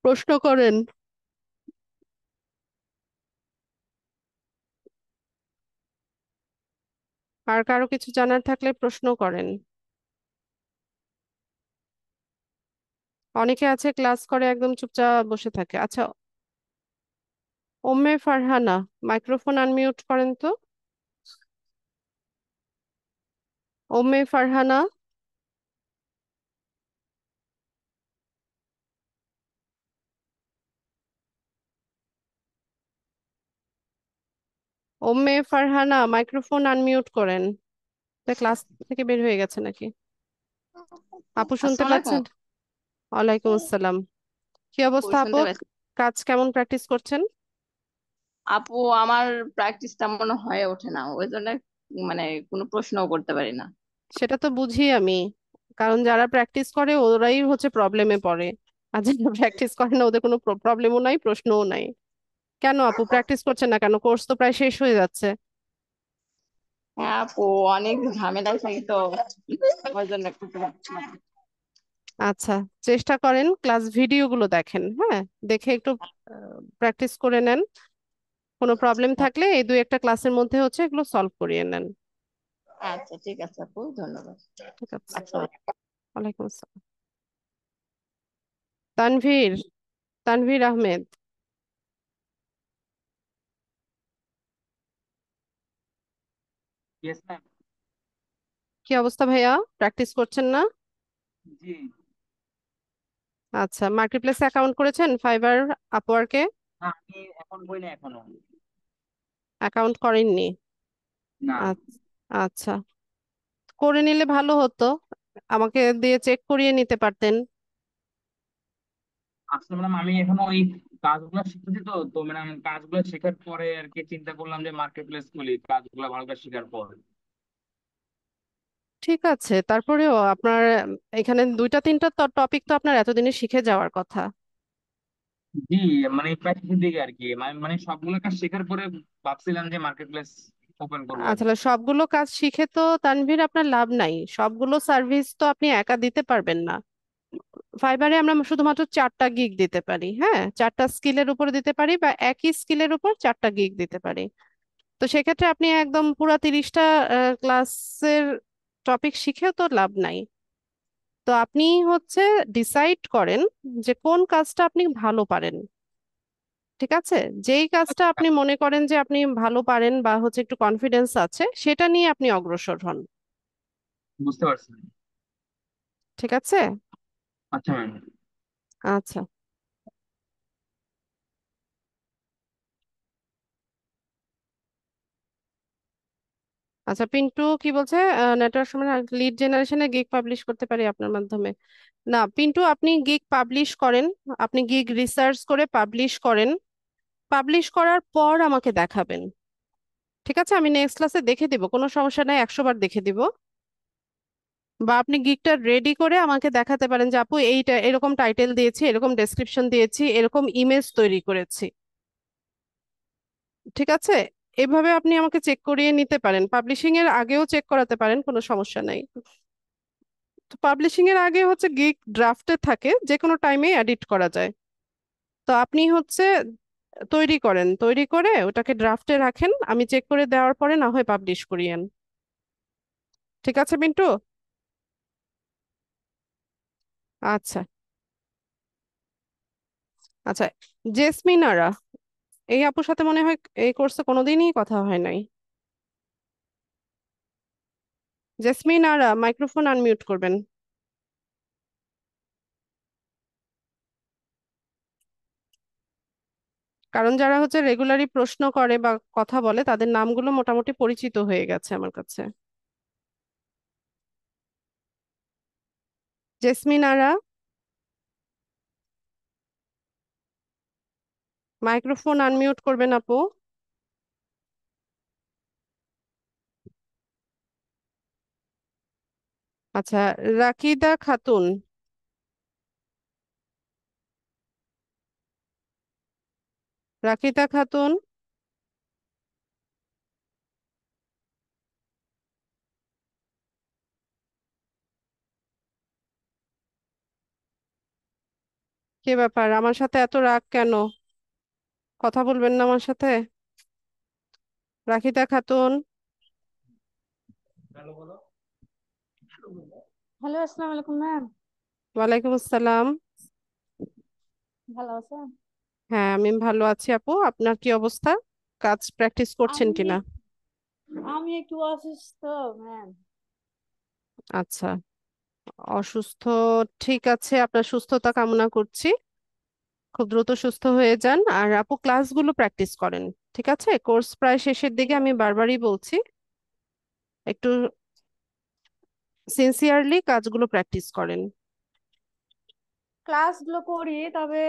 A: প্রশ্ন করেন। আর কারো কিছু জানার থাকলে প্রশ্ন করেন। অনেকে আছে ক্লাস করে একদম চুপচাপ বসে থাকে। আচ্ছা, ওম্মে ফারহানা, মাইক্রোফোন আনমিউট করেন তো। ওম্মে ফারহানা। ওম্মে ফারহানা, মাইক্রোফোন আনমিউট করেন। ক্লাস থেকে বের হয়ে গেছে নাকি? আপু শুনতে
E: আসসালামু আলাইকুম।
A: পাচ্ছেন? ওয়ালাইকুম আসসালাম। কি
E: আপু
A: অবস্থা আপু?
E: শুনতে পাচ্ছি।
A: কাজ কেমন প্র্যাকটিস করছেন?
E: আপু আমার প্র্যাকটিস তেমন হয়ে ওঠে না, ওই জন্য মানে কোনো প্রশ্নও করতে পারি না।
A: সেটা তো বুঝি আমি, কারণ যারা প্র্যাকটিস করে ওরাই হচ্ছে প্রবলেমে পড়ে। আর যারা প্র্যাকটিস করে না ওদের কোনো প্রবলেমও নাই, প্রশ্নও নাই। কেন আপু প্র্যাকটিস করছেন না কেন? কোর্স তো প্রায় শেষ হয়ে যাচ্ছে।
E: হ্যাঁ আপু, অনেক ঝামেলায় থাকি তো, ওই জন্য করতে পারছি না।
A: আচ্ছা, চেষ্টা করেন ক্লাস ভিডিওগুলো দেখেন, হ্যাঁ, দেখে একটু প্র্যাকটিস করে নেন। কোনো প্রবলেম থাকলে এই 2-1টা ক্লাসের মধ্যে হচ্ছে এগুলো সলভ করিয়ে নেন।
E: আচ্ছা ঠিক আছে আপু, ধন্যবাদ।
A: ঠিক আছে।
E: আচ্ছা।
A: ওয়ালাইকুম আসসালাম। তানভীর, তানভীর আহমেদ।
F: Yes ma'am.
A: কি অবস্থা ভাইয়া, প্র্যাকটিস করছেন না?
F: জি।
A: আচ্ছা, মার্কেটপ্লেসে অ্যাকাউন্ট করেছেন ফাইবার, আপওয়ার্কে?
F: না, আমি এখন বই না এখনো।
A: অ্যাকাউন্ট করেননি?
F: না।
A: আচ্ছা, আচ্ছা, করে নিলে ভালো হতো, আমাকে দিয়ে চেক করিয়ে নিতে পারতেন।
F: আসলে ম্যাডাম আমি এখনো ওই কাজগুলো শিখতেছি, তো তো ম্যাডাম কাজগুলো শেখার পরে আর কি চিন্তা করলাম যে মার্কেট প্লেস খুলি, কাজগুলো ভালো করে শেখার পর।
A: ঠিক আছে, তারপরেও আপনার এখানে 2-3টা টপিক তো আপনার এতদিনে শিখে যাওয়ার কথা।
F: জি, মানে প্রায় শেষের দিকে আর কি, মানে সবগুলো কাজ শেখার পরে ভাবছিলাম যে মার্কেট প্লেস ওপেন করবো আর
A: আচ্ছা,
F: কি।
A: তাহলে সবগুলো কাজ শিখে তো তানভীর আপনার লাভ নাই, সবগুলো সার্ভিস তো আপনি একা দিতে পারবেন না। ফাইবারে আমরা শুধুমাত্র 4টা গিগ দিতে পারি, হ্যাঁ, 4টা স্কিলের উপর দিতে পারি বা একই স্কিলের উপর 4টা গিগ দিতে পারি। তো সেক্ষেত্রে আপনি একদম পুরা 30টা ক্লাসের টপিক শিখেও তো লাভ নাই। তো আপনি হচ্ছে ডিসাইড করেন যে কোন কাজটা আপনি ভালো পারেন। ঠিক আছে, যেই কাজটা আপনি মনে করেন যে আপনি ভালো পারেন বা হচ্ছে একটু কনফিডেন্স আছে সেটা নিয়ে আপনি অগ্রসর হন।
F: বুঝতে পারছি।
A: ঠিক আছে?
F: আচ্ছা ম্যাম।
A: আচ্ছা, আচ্ছা, পিন্টু কি বলছে? নেটওয়ার্ক সময় লিড জেনারেশনে গিগ পাবলিশ করতে পারি আপনার মাধ্যমে? না পিন্টু, আপনি গিগ পাবলিশ করেন, আপনি গিগ রিসার্চ করে পাবলিশ করেন, পাবলিশ করার পর আমাকে দেখাবেন। ঠিক আছে, আমি নেক্সট ক্লাসে দেখে দিব, কোনো সমস্যা নাই, 100 বার দেখে দিব। বা আপনি গিগটা রেডি করে আমাকে দেখাতে পারেন যে আপু এইটা এরকম টাইটেল দিয়েছি, এরকম ডেসক্রিপশন দিয়েছি, এরকম ইমেজ তৈরি করেছি। ঠিক আছে, এভাবে আপনি আমাকে চেক করিয়ে নিতে পারেন, পাবলিশিং এর আগেও চেক করাতে পারেন, কোনো সমস্যা নাই। তো পাবলিশিং এর আগে হচ্ছে গিগ ড্রাফটে থাকে, যে কোনো টাইমে এডিট করা যায়। তো আপনি হচ্ছে তৈরি করেন, তৈরি করে ওটাকে ড্রাফটে রাখেন, আমি চেক করে দেওয়ার পরে না হয় পাবলিশ করিয়েন। ঠিক আছে মিন্টু? আচ্ছা। আচ্ছা, জেসমিন আরা, এই আপুর সাথে মনে হয় এই কোর্সে কোনোদিনই কথা হয় নাই। জেসমিন আরা, মাইক্রোফোন আনমিউট করবেন। কারণ যারা হচ্ছে রেগুলারই প্রশ্ন করে বা কথা বলে তাদের নামগুলো মোটামুটি পরিচিত হয়ে গেছে আমার কাছে। জেসমিন আরা, মাইক্রোফোন আনমিউট করবেন আপু। আচ্ছা, রাকিদা খাতুন, রাকিদা খাতুন, কি ব্যাপার আমার সাথে এত রাগ কেন? কথা বলবেন না আমার সাথে? রাকিদা খাতুন।
G: হ্যালো, আসসালামু আলাইকুম ম্যাম।
A: ওয়ালাইকুম আসসালাম।
G: ভালো আছেন?
A: হ্যাঁ আমি ভালো আছি আপু, আপনার কি অবস্থা? কাজ প্র্যাকটিস করছেন
G: আমি
A: কিনা?
G: আমি একটু অসুস্থ ম্যাম।
A: আচ্ছা, অসুস্থ, ঠিক আছে, আপনার সুস্থতা কামনা করছি, খুব দ্রুত সুস্থ হয়ে যান। আর আপু ক্লাসগুলো প্র্যাকটিস করেন, ঠিক আছে? কোর্স প্রায় শেষের দিকে, আমি বারবারই বলছি একটু সিনসিয়ারলি কাজগুলো প্র্যাকটিস করেন।
G: ক্লাসগুলো করি, তবে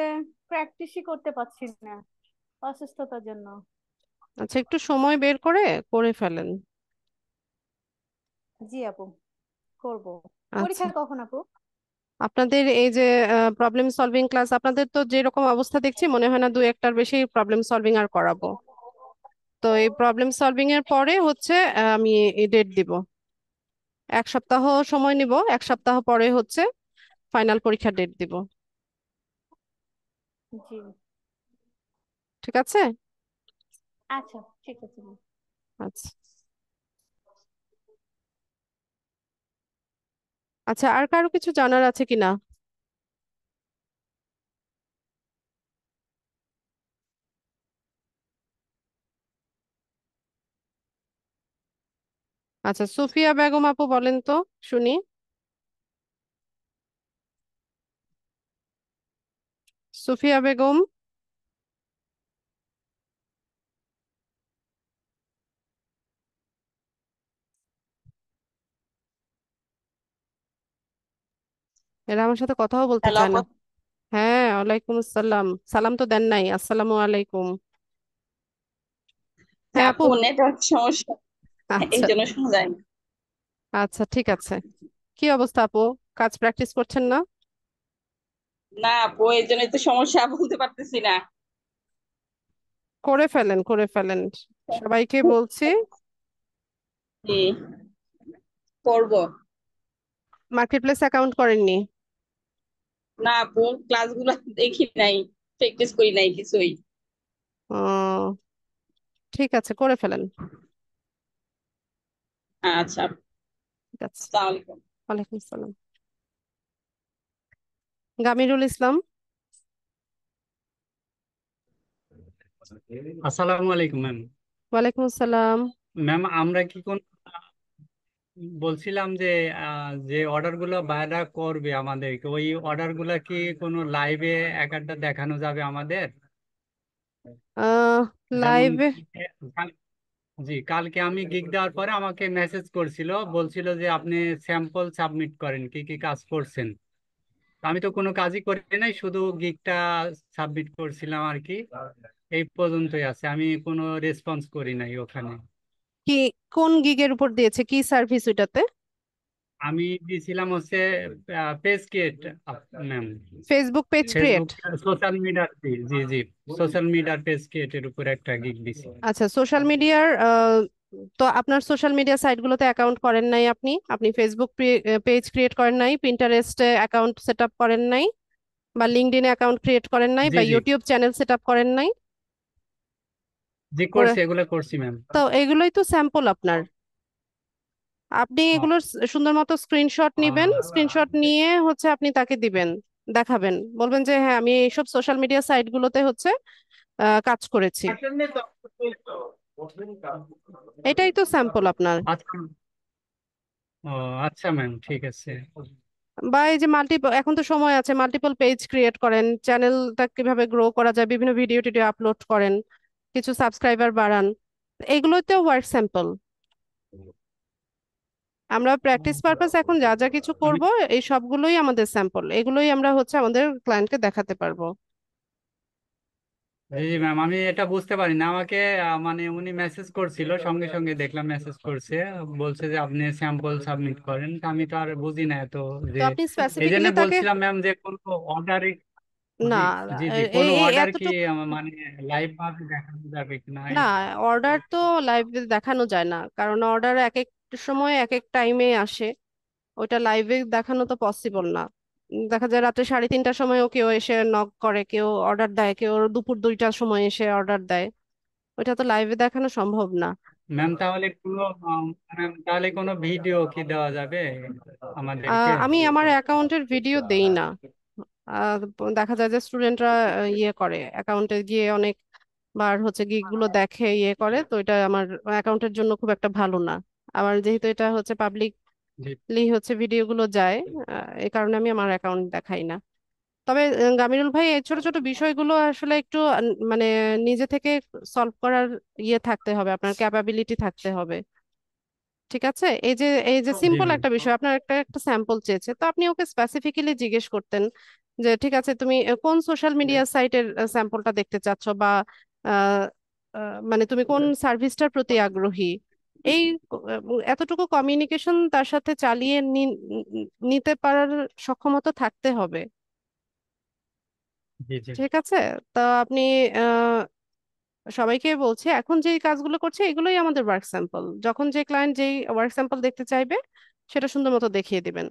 G: প্র্যাকটিসই করতে পারছি না অসুস্থতার জন্য।
A: আচ্ছা, একটু সময় বের করে করে ফেলেন।
G: জি আপু, করব।
A: আচ্ছা,
G: পরীক্ষা কখন আপু?
A: আপনাদের এই যে প্রবলেম সলভিং ক্লাস, আপনাদের তো যেরকম অবস্থা দেখছি মনে হয় না দুই একটার বেশি প্রবলেম সলভিং আর করাবো। তো এই প্রবলেম সলভিং এর পরে হচ্ছে আমি ডেট দিব, 1 সপ্তাহ সময় নিব, 1 সপ্তাহ পরে হচ্ছে ফাইনাল পরীক্ষার ডেট দিব।
G: জি,
A: ঠিক আছে?
G: আচ্ছা, ঠিক আছে ম্যাম।
A: আচ্ছা। আচ্ছা, আর কারো কিছু জানার আছে কিনা? আচ্ছা, সুফিয়া বেগম আপু বলেন তো, শুনি। সুফিয়া বেগম। এরা আমার সাথে কথাও বলতে
E: হ্যালো
A: চায়
E: আপু।
A: না। হ্যাঁ, ওয়ালাইকুম আসসালাম, সালাম তো দেন নাই, আসসালামু আলাইকুম। হ্যাঁ
E: হ্যাঁ
A: আপু।
E: আপু, নেটওয়ার্ক সমস্যা, এই
A: আচ্ছা।
E: জন্য শোনা যায় না।
A: আচ্ছা ঠিক আছে, কি অবস্থা আপু, কাজ প্র্যাকটিস করছেন না?
E: না আপু, এই জন্যই তো সমস্যা, বলতে পারতেছি না।
A: করে ফেলেন, করে ফেলেন, সবাইকে বলছি।
E: জি, করব।
A: মার্কেট প্লেস অ্যাকাউন্ট করেননি?
E: না আপু, ক্লাসগুলো দেখি নাই, প্র্যাকটিস করি নাই কিছুই।
A: ও, ঠিক আছে, করে ফেলেন।
E: আচ্ছা,
A: ঠিক আছে।
E: আসসালামু আলাইকুম।
A: ওয়ালাইকুম আসসালাম। গামিরুল ইসলাম।
C: আসসালামু আলাইকুম ম্যাম।
A: ওয়ালাইকুম আসসালাম।
C: ম্যাম আমরা কি কোন বলছিলাম যে যে অর্ডার গুলো বাইরা করবে আমাদেরকে, ওই অর্ডার গুলা কি কোনো লাইভে এক একটা দেখানো যাবে আমাদের? যেমন
A: লাইভে?
C: কাল- জি, কালকে আমি গিগ দেওয়ার পরে আমাকে মেসেজ করছিল, বলছিল যে আপনি স্যাম্পল সাবমিট করেন কি কি কাজ করছেন। তো আমি তো কোনো কাজই করি নাই, শুধু গিগটা সাবমিট করছিলাম আর কি। এই পর্যন্তই আছে, আমি কোনো রেসপন্স করি নাই ওখানে।
A: কি, কোন গিগের উপর দিয়েছে, কি সার্ভিস ওইটাতে?
C: আমি দিয়েছিলাম হচ্ছে page create ma'am,
A: Facebook page create.
C: Facebook social মিডিয়ার, জি জি, সোশ্যাল মিডিয়ার পেজ ক্রিয়েটের উপর একটা গিগ দিছি।
A: আচ্ছা, সোশ্যাল মিডিয়ার তো আপনার সোশ্যাল মিডিয়া সাইটগুলোতে অ্যাকাউন্ট করেন নাই আপনি? আপনি ফেসবুক পেজ ক্রিয়েট করেন নাই, পিন্টারেস্টে অ্যাকাউন্ট সেট আপ করেন নাই, বা লিঙ্কডইনে অ্যাকাউন্ট ক্রিয়েট করেন নাই,
C: জি
A: বা
C: জি
A: ইউটিউব চ্যানেল সেট আপ করেন নাই?
C: জি,
A: করে,
C: করছি, এগুলো করছি ম্যাম।
A: তো এগুলোই তো স্যাম্পল আপনার। আপনি এগুলোর সুন্দর মতো স্ক্রিনশট নিবেন, স্ক্রিনশট নিয়ে হচ্ছে আপনি তাকে দিবেন, দেখাবেন, বলবেন যে হ্যাঁ আমি এইসব সোশ্যাল মিডিয়া সাইটগুলোতে হচ্ছে কাজ করেছি। এটাই তো স্যাম্পল আপনার।
C: আচ্ছা, ও আচ্ছা ম্যাম, ঠিক আছে।
A: বা এই যে এখন তো সময় আছে, মাল্টিপল পেজ ক্রিয়েট করেন, চ্যানেলটা কিভাবে গ্রো করা যায়, বিভিন্ন ভিডিও টিডিও আপলোড করেন, কিছু সাবস্ক্রাইবার বাড়ান, এগুলোতেও ওয়ার্ক স্যাম্পল। আমরা প্র্যাকটিস পারপাস এখন যা যা কিছু
C: আমি,
A: করব, এই সবগুলোই আমাদের স্যাম্পল, এগুলোই আমরা হচ্ছে আমাদের ক্লায়েন্টকে দেখাতে পারবো।
C: জি জি ম্যাম, আমি এটা বুঝতে পারি না, আমাকে মানে উনি মেসেজ করছিল, সঙ্গে সঙ্গে দেখলাম মেসেজ করছে, বলছে যে আপনি স্যাম্পল সাবমিট করেন, তা আমি তো আর বুঝি না এত
A: তো
C: যে,
A: আপনি
C: এই জন্য
A: স্পেসিফিক্যালি তাকে,
C: বলছিলাম ম্যাম যে কোনো অর্ডারে,
A: না,
C: জি জি জি, কোনো
A: এই
C: অর্ডার কি
A: এতটুকু,
C: মানে লাইভ ভাবে দেখানো যাবে কিনা
A: না, অর্ডার তো লাইভে দেখানো যায় না, কারণ অর্ডার এক এক সময় এক এক টাইমে আসে, ওইটা লাইভে দেখানো তো পসিবল না। দেখা যায় রাত্রে 3:30টার সময়ও কেউ এসে নক করে, কেউ অর্ডার দেয়, কেউ দুপুর 2টার সময় এসে অর্ডার দেয়, ওইটা তো লাইভে দেখানো সম্ভব না।
C: ম্যাম। তাহলে কোনো ম্যাম, তাহলে কোনো ভিডিও কি দেওয়া যাবে আমাদেরকে?
A: আমি আমার অ্যাকাউন্টের ভিডিও দেই না। আহ, দেখা যায় যে স্টুডেন্টরা ইয়ে করে, অ্যাকাউন্টে গিয়ে অনেক বার হচ্ছে গিগ গুলো দেখে, ইয়ে করে, তো এটা আমার অ্যাকাউন্টের জন্য খুব একটা ভালো না। আবার যেহেতু এটা হচ্ছে
C: জি
A: পাবলিকলি হচ্ছে ভিডিও গুলো যায়, এই কারণে আমি আমার অ্যাকাউন্ট দেখাই না। তবে গামিরুল ভাই, এই ছোট ছোট বিষয়গুলো আসলে একটু মানে নিজে থেকে সলভ করার ইয়ে থাকতে হবে, আপনার ক্যাপাবিলিটি থাকতে হবে। ঠিক আছে, এই যে
C: জি
A: সিম্পল
C: ম্যাম,
A: একটা বিষয়, আপনার একটা একটা স্যাম্পল চেয়েছে, তো আপনি ওকে স্পেসিফিক্যালি জিজ্ঞেস করতেন যে ঠিক আছে তুমি কোন সোশ্যাল মিডিয়া সাইটের স্যাম্পলটা দেখতে চাচ্ছ, বা আহ, মানে তুমি কোন সার্ভিসটার প্রতি আগ্রহী, এই এতটুকু কমিউনিকেশন তার সাথে চালিয়ে নিতে পারার সক্ষমতা থাকতে হবে।
C: জি জি
A: ঠিক আছে, তো আপনি আহ, সবাইকে বলছি, এখন যে কাজগুলো করছে এগুলোই আমাদের ওয়ার্ক স্যাম্পল, যখন যে ক্লায়েন্ট যেই ওয়ার্ক স্যাম্পল দেখতে চাইবে সেটা সুন্দর মতো দেখিয়ে দিবেন।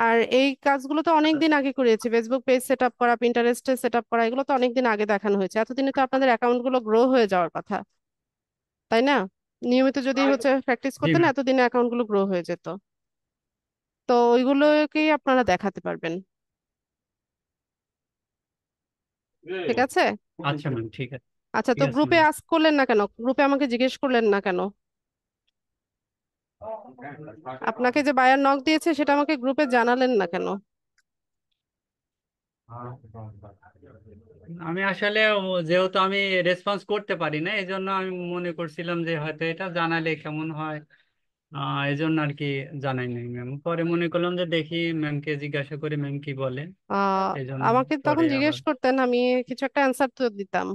A: আর এই কাজগুলো তো অনেক দিন আগে করিয়েছি, ফেসবুক পেজ সেট আপ করা, পিন্টারেস্টে সেট আপ করা, এগুলো তো অনেক দিন আগে দেখানো হয়েছে, এতদিনে তো আপনাদের অ্যাকাউন্ট গুলো গ্রো হয়ে যাওয়ার কথা, তাই না? নিয়মিত যদি হচ্ছে প্র্যাকটিস
C: জি
A: করতেন,
C: ম্যাম।
A: এতদিনে অ্যাকাউন্ট গুলো গ্রো হয়ে যেত, তো ওইগুলোকেই আপনারা দেখাতে পারবেন। ঠিক আছে।
C: আচ্ছা ম্যাম, ঠিক আছে,
A: আচ্ছা,
C: ঠিক
A: তো
C: আছে
A: গ্রুপে
C: ম্যাম।
A: আস্ক করলেন না কেন, গ্রুপে আমাকে জিজ্ঞেস করলেন না কেন? আপনাকে যে বায়ার নক দিয়েছে সেটা আমাকে গ্রুপে জানালেন না কেন?
C: আমি আসলে যেহেতু আমি রেসপন্স করতে পারি না, এই জন্য আমি মনে করছিলাম যে হয়তো এটা জানালে কেমন হয়, এই জন্য আর কি জানাই নাই ম্যাম। পরে মনে করলাম যে দেখি ম্যামকে জিজ্ঞাসা করে ম্যাম কি বলে,
A: আহ
C: এই জন্য
A: আমাকে
C: পরে
A: তখন
C: আবার।
A: জিজ্ঞেস করতেন, আমি কিছু একটা অ্যান্সার তো দিতাম।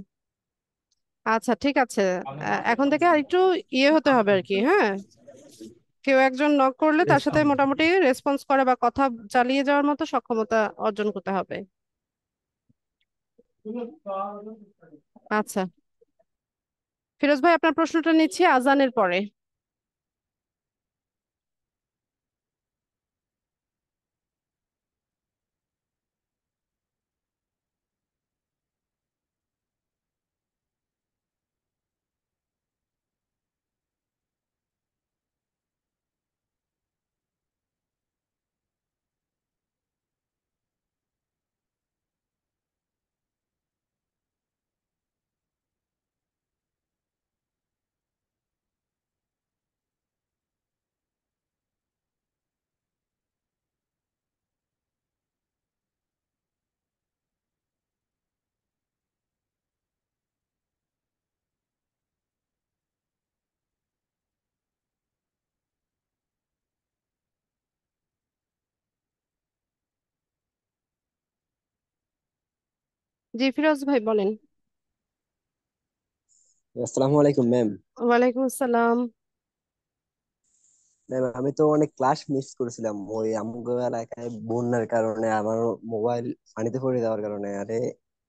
A: আচ্ছা, ঠিক আছে, এখন থেকে আর একটু ইয়ে হতে হবে আর কি, হ্যাঁ, কেউ একজন নক করলে তার সাথে
C: রেসপন্স,
A: মোটামুটি রেসপন্স করা বা কথা চালিয়ে যাওয়ার মতো সক্ষমতা অর্জন করতে হবে। আচ্ছা, ফিরোজ ভাই, আপনার প্রশ্নটা নিচ্ছি আজানের পরে। জি, ফিরোজ ভাই বলেন।
H: আসসালামু আলাইকুম ম্যাম।
A: ওয়ালাইকুম আসসালাম।
H: ম্যাম আমি তো অনেক ক্লাস মিস করেছিলাম ওই আমগো এলাকায় বন্যার কারণে, আমার মোবাইল পানিতে পড়ে যাওয়ার কারণে আরে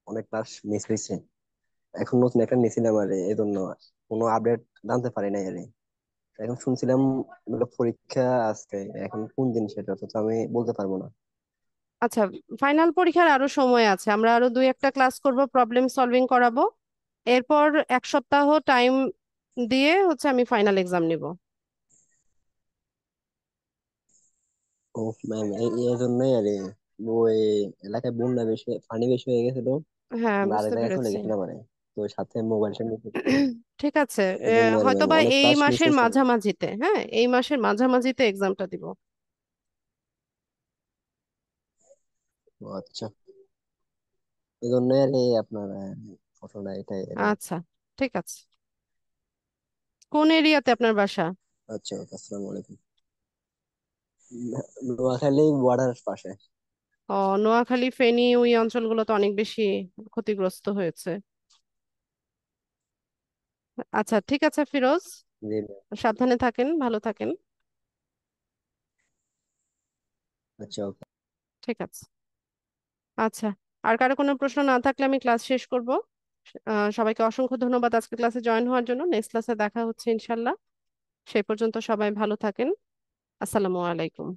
H: অনেক ক্লাস মিস হয়েছে। এখন নতুন একটা নিয়েছিলাম আরে, এই জন্য কোনো আপডেট জানতে পারি নাই আরে। এখন শুনছিলাম ওগুলো পরীক্ষা আছে, এখন কোন দিন সেটা তো আমি বলতে পারবো না।
A: আচ্ছা, ফাইনাল পরীক্ষার আরো সময় আছে, আমরা আরো দুই একটা ক্লাস করব, প্রবলেম সলভিং করাবো। এরপর এক সপ্তাহ টাইম দিয়ে হচ্ছে আমি ফাইনাল এক্সাম নিব।
H: ও ম্যাম এই জন্যই আরে, ওই এলাকায় বন্যা বেশি, পানি বেশি হয়ে গেছিল,
A: হ্যাঁ,
H: আমরা আরেক
A: বুঝতে
H: জায়গায় চলে
A: পেরেছি।
H: গেছিলাম মানে। তো সাথে মোবাইলটা নিয়ে
A: ঠিক আছে,
H: এই জন্য আর ম্যাম
A: হয়তোবা
H: অনেক
A: এই
H: ক্লাস মিস
A: মাসের
H: হয়েছে।
A: মাঝামাঝিতে, হ্যাঁ এই মাসের মাঝামাঝিতে এক্সামটা দিব।
H: ও আচ্ছা, এই জন্যই আর এই আপনার ফটোটা এটাই আর কি।
A: আচ্ছা, ঠিক আছে। কোন এরিয়াতে আপনার বাসা?
H: আচ্ছা ওকে, আসসালামু আলাইকুম। নোয়াখালী বর্ডার পাশে।
A: ও, নোয়াখালী ফেনী ওই অঞ্চলগুলো তো অনেক বেশি ক্ষতিগ্রস্ত হয়েছে। আচ্ছা, ঠিক আছে ফিরোজ,
H: জি ম্যাম।
A: সাবধানে থাকেন, ভালো থাকেন।
H: আচ্ছা ওকে।
A: ঠিক আছে। আচ্ছা, আর কারো কোনো প্রশ্ন না থাকলে আমি ক্লাস শেষ করব। সবাইকে অসংখ্য ধন্যবাদ আজকে ক্লাসে জয়েন হওয়ার জন্য। নেক্সট ক্লাসে দেখা হচ্ছে ইনশাল্লাহ। সেই পর্যন্ত সবাই ভালো থাকেন। আসসালামু আলাইকুম।